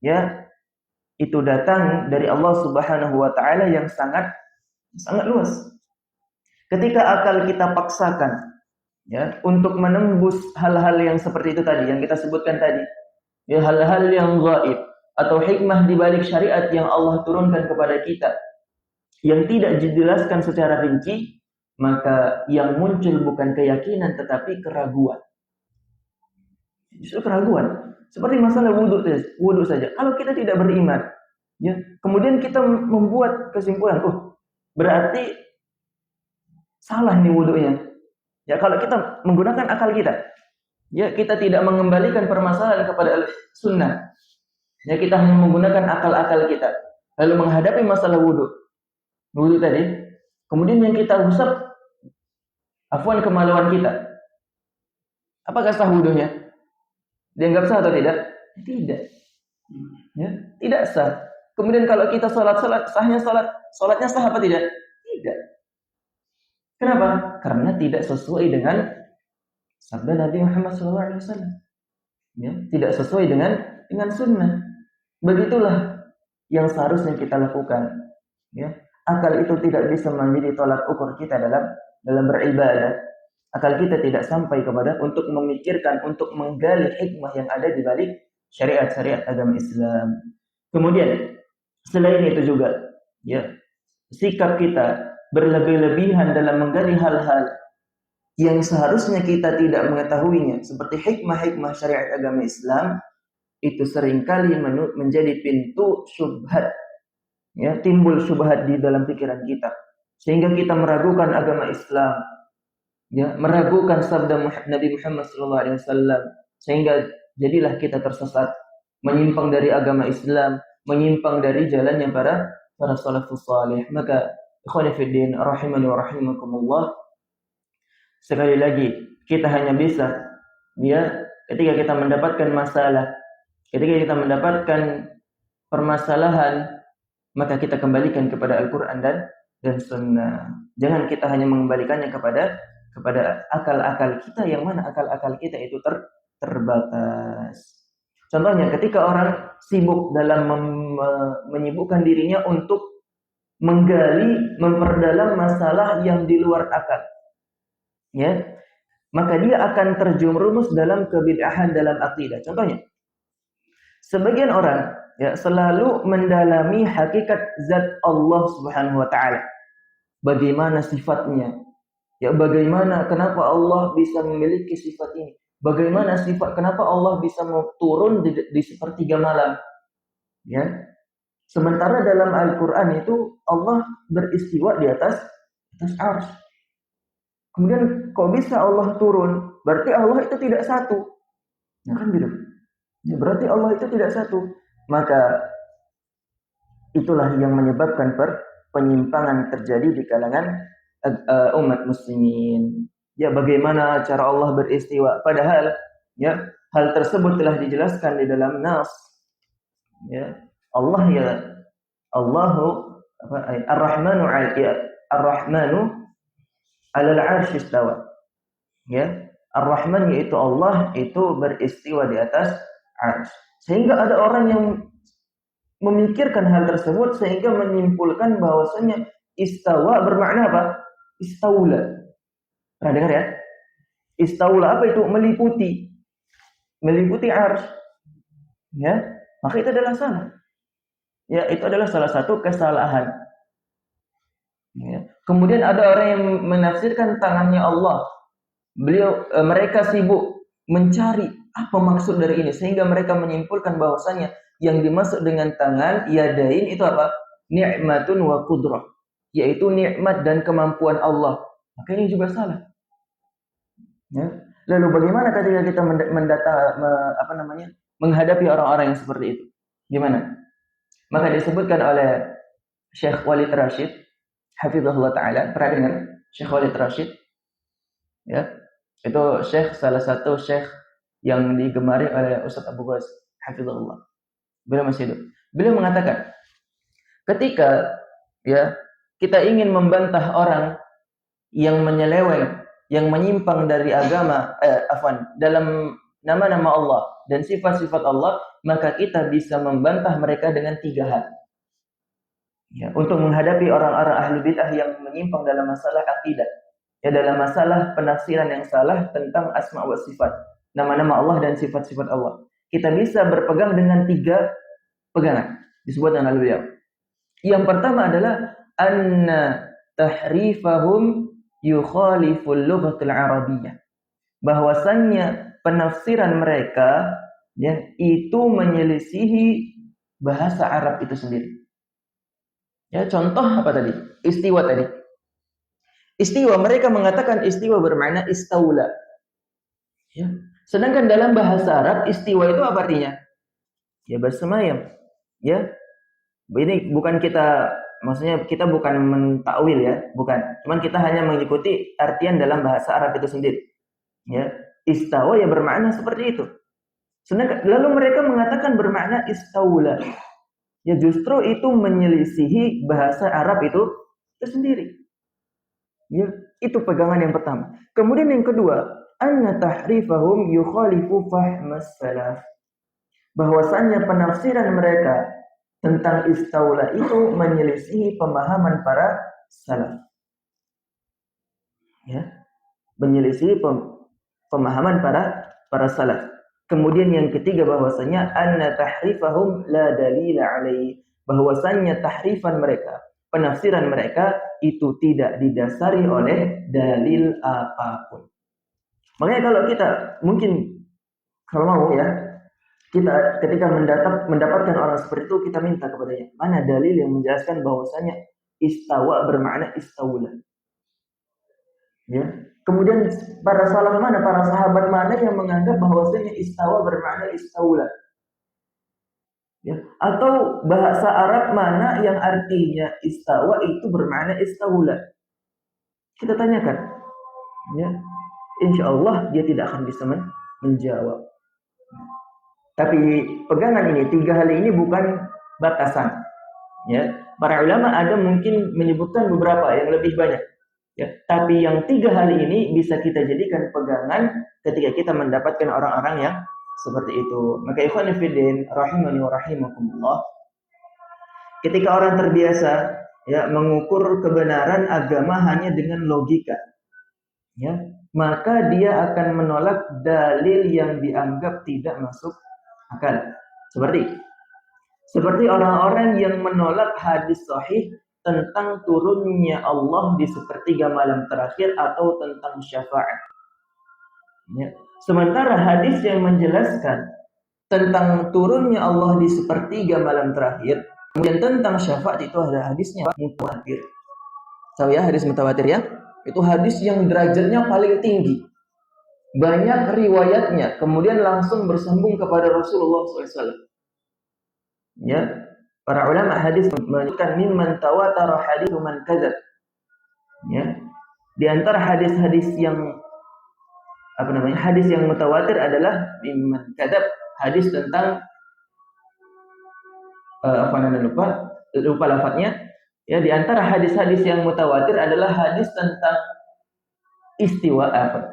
ya itu datang dari Allah Subhanahu wa taala yang sangat luas. Ketika akal kita paksakan ya untuk menembus hal-hal yang seperti itu tadi yang kita sebutkan tadi, ya hal-hal yang gaib atau hikmah di balik syariat yang Allah turunkan kepada kita yang tidak dijelaskan secara rinci, maka yang muncul bukan keyakinan tetapi keraguan. Justru keraguan. Seperti masalah wudu saja. Kalau kita tidak beriman, ya, kemudian kita membuat kesimpulan, berarti salah nih wudunya. Ya, kalau kita menggunakan akal kita, ya kita tidak mengembalikan permasalahan kepada sunnah. Ya, kita hanya menggunakan akal-akal kita. Lalu menghadapi masalah wudu tadi, kemudian yang kita usap afwan kemaluan kita. Apakah sah wudunya? Dianggap sah atau tidak? Tidak. Ya, tidak sah. Kemudian kalau kita salatnya sah apa tidak? Tidak. Kenapa? Karena tidak sesuai dengan sabda Nabi Muhammad SAW. Ya, tidak sesuai dengan sunnah. Begitulah yang seharusnya kita lakukan. Ya, akal itu tidak bisa menjadi tolak ukur kita dalam beribadah. Akal kita tidak sampai kepada untuk memikirkan, untuk menggali hikmah yang ada di balik syariat-syariat agama Islam. Kemudian selain itu juga, ya, sikap kita berlebih-lebihan dalam menggali hal-hal yang seharusnya kita tidak mengetahuinya, seperti hikmah-hikmah syariat agama Islam, itu seringkali menjadi pintu syubhat. Ya, timbul syubhat di dalam pikiran kita sehingga kita meragukan agama Islam, ya, meragukan sabda Nabi Muhammad SAW, sehingga jadilah kita tersesat, menyimpang dari agama Islam, menyimpang dari jalannya para salafus salih. Maka ikhwani fiddin rahimani wa rahimakumullah, sekali lagi kita hanya bisa, ya, ketika kita mendapatkan masalah, ketika kita mendapatkan permasalahan, maka kita kembalikan kepada Al-Quran dan Sunnah. Jangan kita hanya mengembalikannya kepada akal-akal kita, yang mana akal-akal kita itu terbatas. Contohnya ketika orang sibuk dalam menyibukkan dirinya untuk menggali, memperdalam masalah yang di luar akal, ya, maka dia akan terjerumus dalam kebid'ahan dalam akidah. Contohnya, sebagian orang, ya, selalu mendalami hakikat zat Allah Subhanahu wa taala. Bagaimana sifatnya? Ya, bagaimana, kenapa Allah bisa memiliki sifat ini? Bagaimana kenapa Allah bisa turun di sepertiga malam? Ya. Sementara dalam Al-Qur'an itu Allah beristiwa di atas arsy. Kemudian kok bisa Allah turun? Berarti Allah itu tidak satu. Ya kan gitu. Ya, berarti Allah itu tidak satu. Maka itulah yang menyebabkan penyimpangan terjadi di kalangan umat muslimin. Ya, bagaimana cara Allah beristiwa? Padahal ya hal tersebut telah dijelaskan di dalam nas. Ya, Allah ya Allahu Ar-Rahmanu Ar-Rahmanu 'alal 'arsy istawa. Ya, Ar-Rahman yaitu Allah itu beristiwa di atas 'arsy. Sehingga ada orang yang memikirkan hal tersebut sehingga menyimpulkan bahwasanya istawa bermakna apa? Istaula. Pernah dengar ya? Istaula apa itu? Meliputi. Meliputi 'arsy. Ya, maka itu adalah salah. Ya, itu adalah salah satu kesalahan. Ya. Kemudian ada orang yang menafsirkan tangannya Allah. Mereka sibuk mencari apa maksud dari ini sehingga mereka menyimpulkan bahwasanya yang dimaksud dengan tangan yadain itu apa? Ni'matun wa qudrah, yaitu nikmat dan kemampuan Allah. Maka ini juga salah. Ya. Lalu bagaimana ketika kita menghadapi orang-orang yang seperti itu? Gimana? Maka disebutkan oleh Syekh Walid Rashid, hafizahullah taala. Pernah dengar Syekh Walid Rashid? Ya. Itu salah satu syekh yang digemari oleh Ustaz Abu Ghaz, hafizahullah. Beliau masih hidup. Beliau mengatakan, ketika ya kita ingin membantah orang yang menyeleweng, yang menyimpang dari agama, dalam nama-nama Allah dan sifat-sifat Allah, maka kita bisa membantah mereka dengan 3 hal. Ya, untuk menghadapi orang-orang ahli bid'ah yang menyimpang dalam masalah akidah, ya dalam masalah penafsiran yang salah tentang asma wa sifat, nama-nama Allah dan sifat-sifat Allah. Kita bisa berpegang dengan 3 pegangan disebutkan oleh beliau. Yang pertama adalah anna tahrifahum yukhaliful lughatul arabiyyah. Bahwasannya penafsiran mereka ya itu menyelisihi bahasa Arab itu sendiri. Ya, contoh apa tadi? Istiwa tadi. Istiwa, mereka mengatakan istiwa bermakna istaula. Ya. Sedangkan dalam bahasa Arab istiwa itu apa artinya? Ya bersemayam. Ya. Ini bukan kita, maksudnya kita bukan mentakwil ya, bukan. Cuman kita hanya mengikuti artian dalam bahasa Arab itu sendiri. Ya. Istawa ya bermakna seperti itu. Sedangkan lalu mereka mengatakan bermakna istaula. Ya justru itu menyelisihi bahasa Arab itu sendiri. Ya, itu pegangan yang pertama. Kemudian yang kedua, anna tahrifahum yukhalifu fahmas salaf. Bahwasannya penafsiran mereka tentang istaula itu menyelisihi pemahaman para salaf. Ya, menyelisihi pemahaman para salaf. Kemudian yang ketiga bahwasanya anna tahrifahum la dalila alaihi, bahwasanya tahrifan mereka, penafsiran mereka itu tidak didasari oleh dalil apapun. Makanya kalau kita mungkin kalau mau ya, kita ketika mendapatkan orang seperti itu kita minta kepadanya, mana dalil yang menjelaskan bahwasanya istawa bermakna istaula. Ya. Kemudian para salaf mana, para sahabat mana yang menganggap bahwasanya istawa bermakna istaula? Ya. Atau bahasa Arab mana yang artinya istawa itu bermakna istaula? Kita tanyakan. Ya. Insya Allah dia tidak akan bisa menjawab. Tapi pegangan ini, 3 hal ini bukan batasan. Ya. Para ulama ada mungkin menyebutkan beberapa yang lebih banyak. Ya, tapi yang 3 hal ini bisa kita jadikan pegangan ketika kita mendapatkan orang-orang yang seperti itu. Maka ikhwan fillah rahimani wa rahimakumullah, ketika orang terbiasa ya mengukur kebenaran agama hanya dengan logika, ya, maka dia akan menolak dalil yang dianggap tidak masuk akal. Seperti orang-orang yang menolak hadis sahih tentang turunnya Allah di sepertiga malam terakhir atau tentang syafaat. Ya. Sementara hadis yang menjelaskan tentang turunnya Allah di sepertiga malam terakhir, kemudian tentang syafaat itu ada hadisnya mutawatir. Tahu ya hadis mutawatir ya? Itu hadis yang derajatnya paling tinggi. Banyak riwayatnya, kemudian langsung bersambung kepada Rasulullah SAW. Ya, para ulama hadis menyebutkan mimman tawatara hadithu man kadzab. Ya, di antara hadis-hadis yang hadis yang mutawatir adalah mimman kadzab, hadis tentang lupa lafadznya. Ya, di antara hadis-hadis yang mutawatir adalah hadis tentang istiwa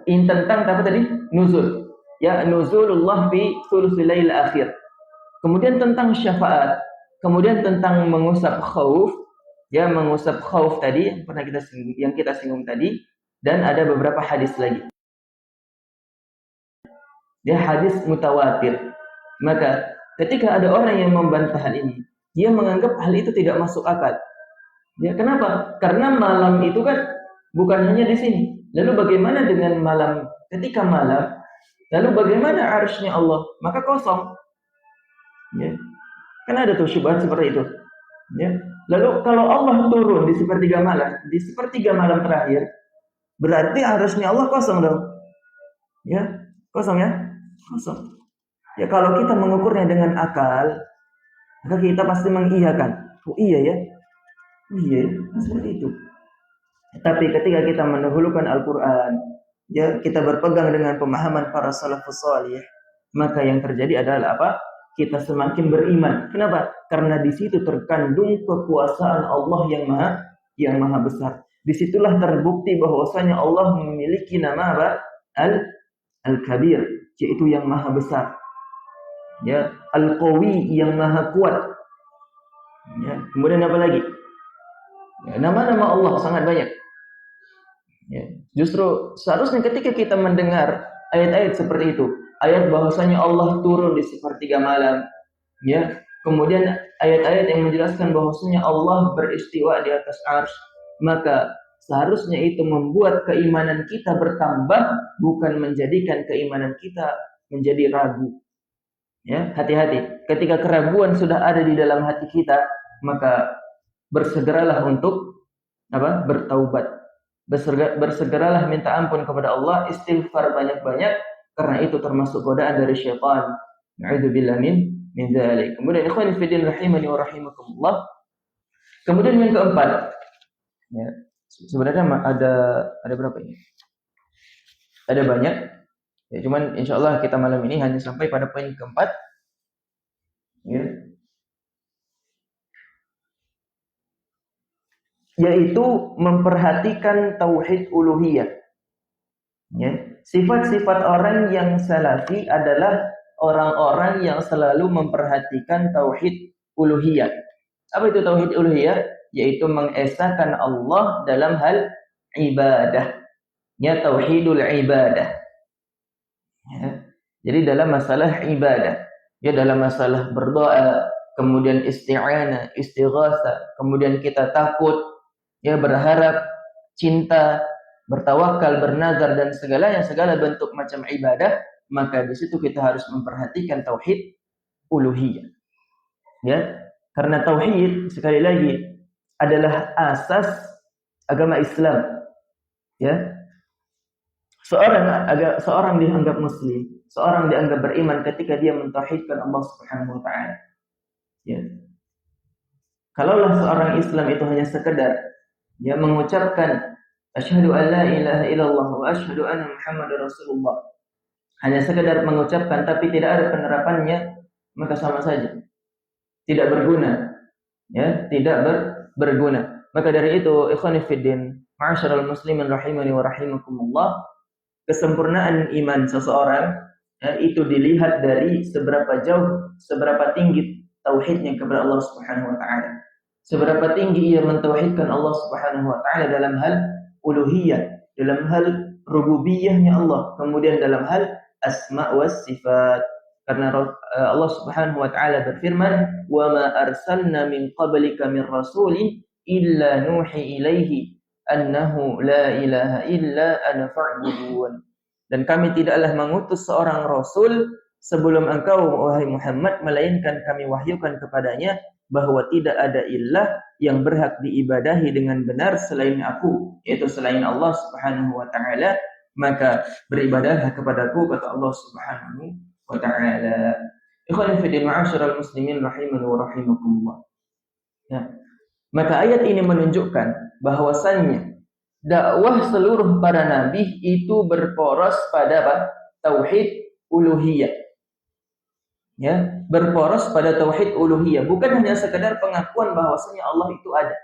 tentang apa tadi? Nuzul. Ya, nuzulullah fi thuluthil lail akhir. Kemudian tentang syafaat, kemudian tentang mengusap khauf, ya mengusap khauf tadi yang kita singgung tadi, dan ada beberapa hadis lagi. Dia hadis mutawatir. Maka ketika ada orang yang membantah hal ini, dia menganggap hal itu tidak masuk akal. Ya, kenapa? Karena malam itu kan bukan hanya di sini. Lalu bagaimana dengan malam? Ketika malam, lalu bagaimana arsy-Nya Allah? Maka kosong. Ya. Kan ada tuh syubhat seperti itu. Ya. Lalu kalau Allah turun di sepertiga malam terakhir, berarti arsy-Nya Allah kosong dong. Ya, kosong ya? Kosong. Ya, kalau kita mengukurnya dengan akal, maka kita pasti mengiyakan. Oh iya ya. Iya, seperti itu. Tapi ketika kita mendahulukan Al-Quran, ya kita berpegang dengan pemahaman para salafus salih, maka yang terjadi adalah apa? Kita semakin beriman. Kenapa? Karena di situ terkandung kekuasaan Allah yang maha besar. Disitulah terbukti bahwasanya Allah memiliki nama apa? Al-Kabir, yaitu yang maha besar. Ya, Al-Qawi, yang maha kuat. Ya, kemudian apa lagi? Ya, nama-nama Allah sangat banyak. Ya, justru seharusnya ketika kita mendengar ayat-ayat seperti itu, ayat bahwasanya Allah turun di sepertiga malam, ya, kemudian ayat-ayat yang menjelaskan bahwasanya Allah beristiwa di atas arsy, maka seharusnya itu membuat keimanan kita bertambah, bukan menjadikan keimanan kita menjadi ragu. Ya, hati-hati. Ketika keraguan sudah ada di dalam hati kita, maka bersegeralah untuk bertaubat. Bersegeralah minta ampun kepada Allah, istighfar banyak-banyak, karena itu termasuk godaan dari syaitan. Na'udzubillah min dzalik. Kemudian ikhwan fillah rahimani wa rahimakumullah. Kemudian yang keempat, ya, sebenarnya ada berapa ini? Ada banyak. Ya, cuman insyaallah kita malam ini hanya sampai pada poin keempat. Ya. Yaitu memperhatikan tauhid uluhiyah. Ya. Sifat-sifat orang yang salafi adalah orang-orang yang selalu memperhatikan tauhid uluhiyah. Apa itu tauhid uluhiyah? Yaitu mengesahkan Allah dalam hal ibadah. Ya, tauhidul ibadah. Ya. Jadi dalam masalah ibadah, ya dalam masalah berdoa, kemudian isti'anah, istighatsah, kemudian kita takut, ya berharap, cinta, bertawakal, bernazar, dan segala bentuk macam ibadah, maka di situ kita harus memperhatikan tauhid uluhiyah. Ya, karena tauhid sekali lagi adalah asas agama Islam. Ya, seorang dianggap muslim, seorang dianggap beriman ketika dia mentauhidkan Allah Subhanahu wa taala. Ya. Kalaulah seorang Islam itu hanya sekedar dia mengucapkan asyhadu an la ilaha illallah wa asyhadu anna muhammadar rasulullah, hanya sekedar mengucapkan tapi tidak ada penerapannya, maka sama saja tidak berguna. Ya, tidak berguna. Maka dari itu ikhwani fiddin, ma'asyiral muslimin rahimani wa rahimakumullah, kesempurnaan iman seseorang, ya, itu dilihat dari seberapa jauh, seberapa tinggi tauhidnya kepada Allah Subhanahu wa taala. Seberapa tinggi ia mentauhidkan Allah Subhanahu wa taala dalam hal uluhiyah, dalam hal rububiyahnya Allah, kemudian dalam hal asma was sifat. Karena Allah Subhanahu wa taala berfirman, "Wa ma arsalna min qablika min rasulin illa nuhi ilaihi annahu la ilaha illa ana fa'budun." Dan kami tidaklah mengutus seorang rasul sebelum engkau wahai Muhammad, melainkan kami wahyukan kepadanya bahwa tidak ada ilah yang berhak diibadahi dengan benar selain aku, yaitu selain Allah Subhanahu wa taala, maka beribadahlah kepadaku, kata Allah Subhanahu wa taala. Ikhwan fillah ma'asyiral muslimin rahimani wa rahimakumullah. Ya. Maka ayat ini menunjukkan bahwasannya dakwah seluruh para nabi itu berporos pada apa? Tauhid uluhiyah. Ya, berporos pada tauhid uluhiyah, bukan hanya sekedar pengakuan bahwasanya Allah itu ada.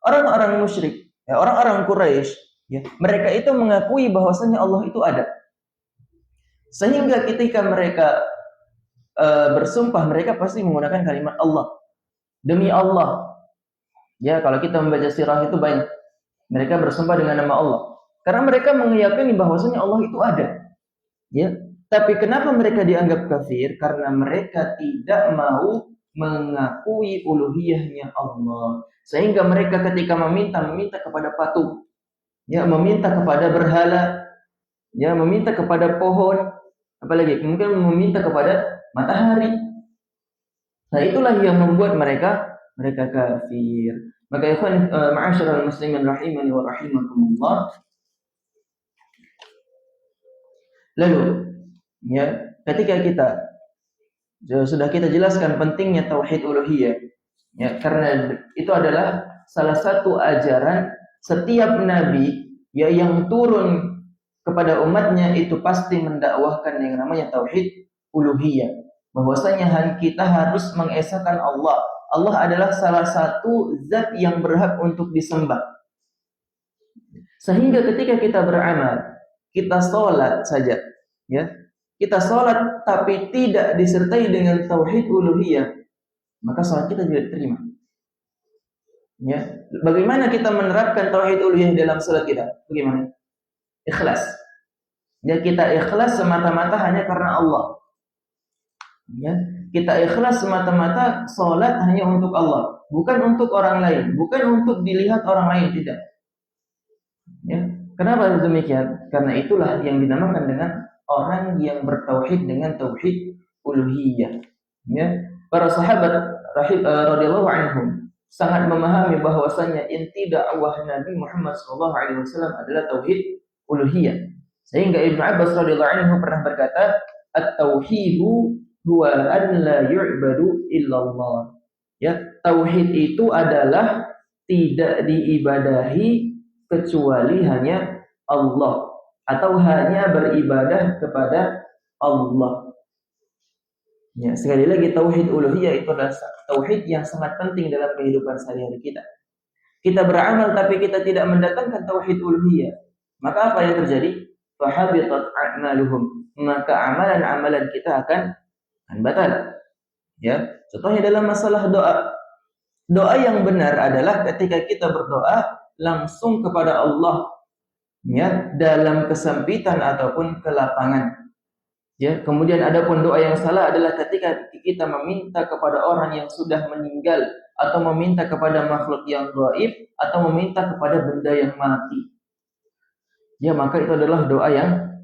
Orang-orang musyrik, ya, orang-orang Quraisy, ya, mereka itu mengakui bahwasanya Allah itu ada. Sehingga ketika mereka bersumpah, mereka pasti menggunakan kalimat Allah. Demi Allah. Ya, kalau kita membaca sirah itu banyak. Mereka bersumpah dengan nama Allah. Karena mereka meyakini bahwasanya Allah itu ada. Ya. Tapi kenapa mereka dianggap kafir? Karena mereka tidak mau mengakui uluhiyahnya Allah. Sehingga mereka ketika meminta kepada patung. Ya, meminta kepada berhala. Ya, meminta kepada pohon. Apalagi mungkin meminta kepada matahari. Nah, itulah yang membuat mereka kafir. Maka ikhwan ma'asyiral muslimin rahimani wa rahimakumullah. Lalu, ya, ketika kita sudah kita jelaskan pentingnya tauhid uluhiyah, ya, karena itu adalah salah satu ajaran setiap nabi, ya, yang turun kepada umatnya itu pasti mendakwahkan yang namanya tauhid uluhiyah. Bahwasanya kita harus mengesahkan Allah. Allah adalah salah satu zat yang berhak untuk disembah. Sehingga ketika kita beramal, kita sholat saja, ya, kita sholat tapi tidak disertai dengan tauhid uluhiyah, maka sholat kita tidak diterima. Ya, bagaimana kita menerapkan tauhid uluhiyah dalam sholat kita? Bagaimana? Ikhlas. Ya, kita ikhlas semata-mata hanya karena Allah. Ya, kita ikhlas semata-mata sholat hanya untuk Allah, bukan untuk orang lain, bukan untuk dilihat orang lain, tidak. Ya, kenapa demikian? Karena itulah yang dinamakan dengan orang yang bertauhid dengan tauhid uluhiyah. Ya, para sahabat radhiyallahu anhum sangat memahami bahwasanya inti dakwah Nabi Muhammad SAW adalah tauhid uluhiyah. Sehingga Ibnu Abbas radhiyallahu anhu pernah berkata, "At-tauhidu huwa an la yu'badu illallah." Ya, tauhid itu adalah tidak diibadahi kecuali hanya Allah, atau hanya beribadah kepada Allah. Ya, sekali lagi tauhid uluhiyah itu adalah tauhid yang sangat penting dalam kehidupan sehari-hari kita. Kita beramal tapi kita tidak mendatangkan tauhid uluhiyah, maka apa yang terjadi? Fahabitat a'maluhum, maka amalan-amalan kita akan batal. Ya, contohnya dalam masalah doa. Doa yang benar adalah ketika kita berdoa langsung kepada Allah, ya, dalam kesempitan ataupun kelapangan. Ya, kemudian adapun doa yang salah adalah ketika kita meminta kepada orang yang sudah meninggal, atau meminta kepada makhluk yang gaib, atau meminta kepada benda yang mati. Ya, maka itu adalah doa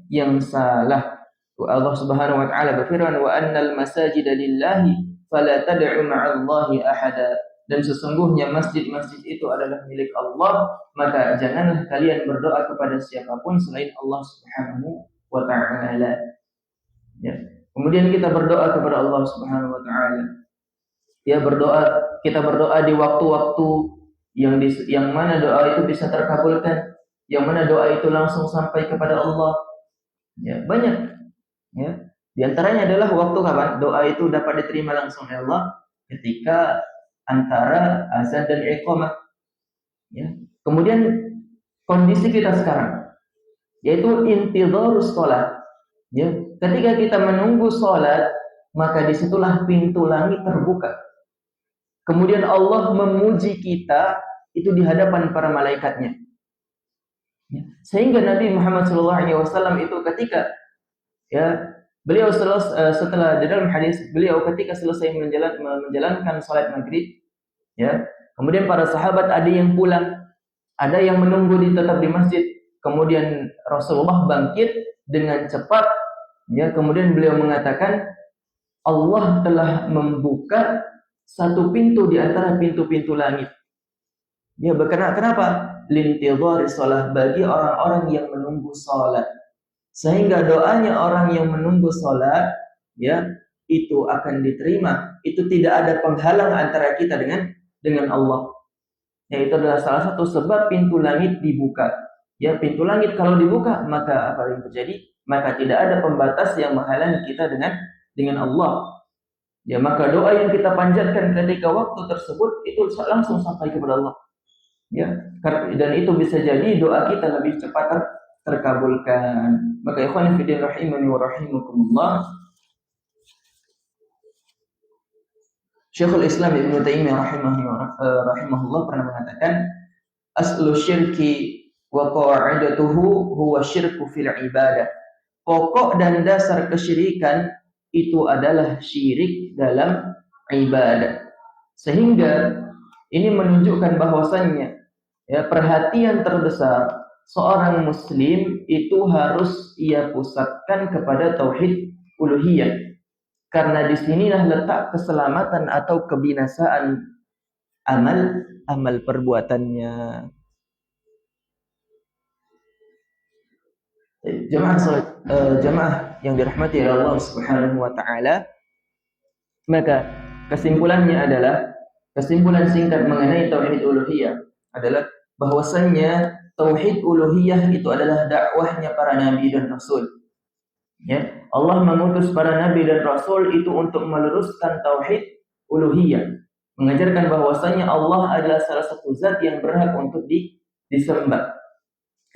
yang salah. Allah Subhanahu wa taala berfirman, "Wa annal masajida lillahi fala tad'u ma'allahi ahada." Dan sesungguhnya masjid-masjid itu adalah milik Allah, maka janganlah kalian berdoa kepada siapapun selain Allah Subhanahu wa taala. Ya. Kemudian kita berdoa kepada Allah Subhanahu wa taala. Ya, kita berdoa di waktu-waktu yang mana doa itu bisa terkabulkan, yang mana doa itu langsung sampai kepada Allah. Ya, banyak. Ya, di antaranya adalah waktu kapan doa itu dapat diterima langsung oleh Allah, ketika antara azan dan iqamah. Ya. Kemudian kondisi kita sekarang, yaitu intidharus shalah. Ya, ketika kita menunggu salat, maka disitulah pintu langit terbuka. Kemudian Allah memuji kita itu di hadapan para malaikatnya. Ya. Sehingga Nabi Muhammad SAW itu ketika, ya, beliau setelah di dalam hadis, beliau ketika selesai menjalankan salat maghrib, ya, kemudian para sahabat ada yang pulang, ada yang menunggu tetap di masjid. Kemudian Rasulullah bangkit dengan cepat, ya, kemudian beliau mengatakan, Allah telah membuka satu pintu di antara pintu-pintu langit. Ya, kenapa? Lintidhari shalah, bagi orang-orang yang menunggu salat. Sehingga doanya orang yang menunggu salat, ya, itu akan diterima. Itu tidak ada penghalang antara kita dengan Allah. Ya, itu adalah salah satu sebab pintu langit dibuka. Ya, pintu langit kalau dibuka, maka apa yang terjadi? Maka tidak ada pembatas yang menghalangi kita dengan Allah. Ya, maka doa yang kita panjatkan ketika waktu tersebut itu langsung sampai kepada Allah. Ya, dan itu bisa jadi doa kita lebih cepat terkabulkan. Maka ikhwan fillah rahimani wa rahimakumullah, Syekhul Islam Ibnu Taimiyah rahimahullah pernah mengatakan, aslu syirki wa qa'idatuhu huwa syirku fil ibadah. Pokok dan dasar kesyirikan itu adalah syirik dalam ibadah. Sehingga ini menunjukkan bahwasannya, ya, perhatian terbesar seorang muslim itu harus ia pusatkan kepada tauhid uluhiyah. Karena disinilah letak keselamatan atau kebinasaan amal perbuatannya. Jemaah yang dirahmati oleh Allah Subhanahu wa taala, maka kesimpulan singkat mengenai tauhid uluhiyah adalah bahwasannya tauhid uluhiyah itu adalah dakwahnya para nabi dan rasul. Ya, Allah mengutus para nabi dan rasul itu untuk meluruskan tauhid uluhiyah, mengajarkan bahwasanya Allah adalah salah satu zat yang berhak untuk disembah.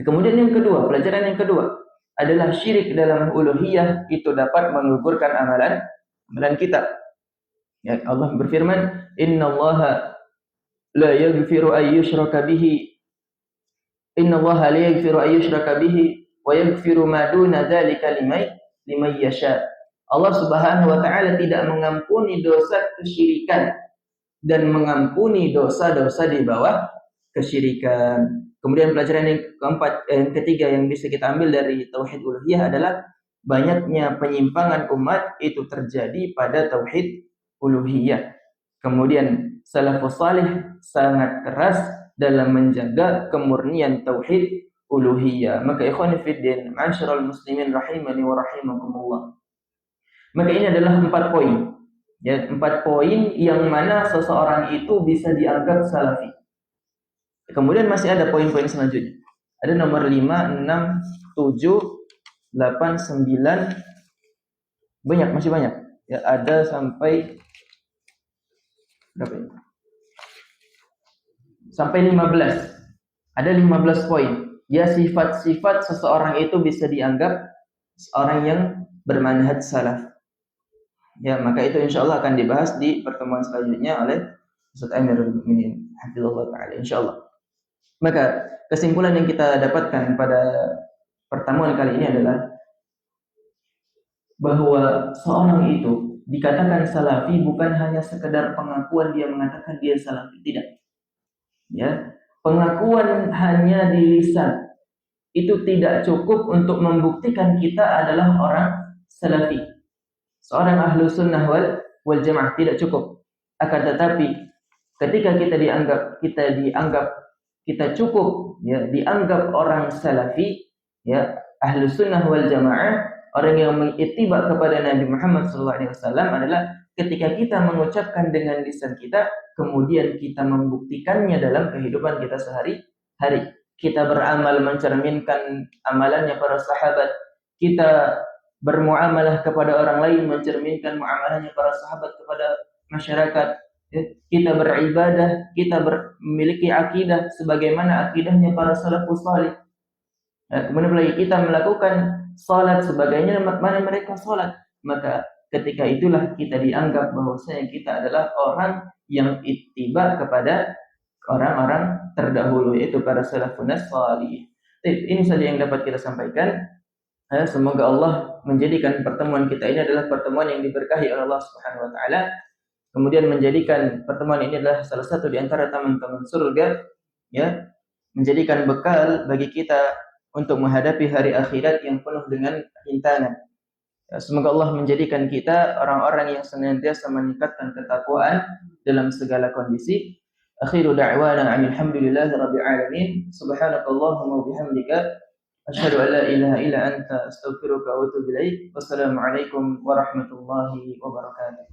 Kemudian yang kedua, pelajaran yang kedua adalah syirik dalam uluhiyah itu dapat menggugurkan amalan kita. Ya, Allah berfirman, "Innallaha la yaghfiru ay yushraka bihi. Innallaha la yaghfiru ay yushraka bihi wa yaghfiru ma duna dzalika liman yasha." Allah Subhanahu wa taala tidak mengampuni dosa kesyirikan dan mengampuni dosa-dosa di bawah kesyirikan. Kemudian pelajaran yang ketiga yang bisa kita ambil dari tauhid uluhiyah adalah banyaknya penyimpangan umat itu terjadi pada tauhid uluhiyah. Kemudian salafus salih sangat keras dalam menjaga kemurnian tauhid uluhiyah. Maka ikhwan fillah, ma'asyiral muslimin rahimani wa rahimakumullah. Maka ini adalah 4 poin. Ya, 4 poin yang mana seseorang itu bisa dianggap salafi. Kemudian masih ada poin-poin selanjutnya. Ada nomor 5, 6, 7, 8, 9. Masih banyak. Ya, ada sampai berapa ini? Sampai 15. Ada 15 poin. Ya, sifat-sifat seseorang itu bisa dianggap seorang yang bermanhaj salaf. Ya, maka itu insyaallah akan dibahas di pertemuan selanjutnya oleh Ustaz Amirul Mukminin hafizallahu taala insyaallah. Maka kesimpulan yang kita dapatkan pada pertemuan kali ini adalah bahwa seorang itu dikatakan salafi bukan hanya sekedar pengakuan dia mengatakan dia salafi, tidak. Ya, pengakuan hanya di lisan itu tidak cukup untuk membuktikan kita adalah orang salafi. Seorang ahlu sunnah wal jamaah tidak cukup. Akan tetapi ketika kita cukup, ya, dianggap orang salafi, ya, ahlu sunnah wal jamaah, orang yang mengittiba kepada Nabi Muhammad SAW adalah ketika kita mengucapkan dengan lisan kita, kemudian kita membuktikannya dalam kehidupan kita sehari-hari. Kita beramal mencerminkan amalannya para sahabat. Kita bermuamalah kepada orang lain mencerminkan muamalahnya para sahabat kepada masyarakat. Kita beribadah, kita memiliki akidah sebagaimana akidahnya para salafus salih. Kemudian lagi kita melakukan salat sebagainya mana mereka salat, maka ketika itulah kita dianggap bahwasanya kita adalah orang yang ittiba kepada orang-orang terdahulu, yaitu para salafun salih. Ini saja yang dapat kita sampaikan. Semoga Allah menjadikan pertemuan kita ini adalah pertemuan yang diberkahi oleh Allah Subhanahu wa taala. Kemudian menjadikan pertemuan ini adalah salah satu di antara taman-taman surga, ya, menjadikan bekal bagi kita untuk menghadapi hari akhirat yang penuh dengan rintangan. Ya, semoga Allah menjadikan kita orang-orang yang senantiasa meningkatkan ketakwaan dalam segala kondisi. Akhiru da'wana 'anil hamdulillahi rabbil alamin. Subhanakallahumma wa bihamdika asyhadu an la ilaha illa anta astaghfiruka wa atubu ilaik. Wassalamualaikum warahmatullahi wabarakatuh.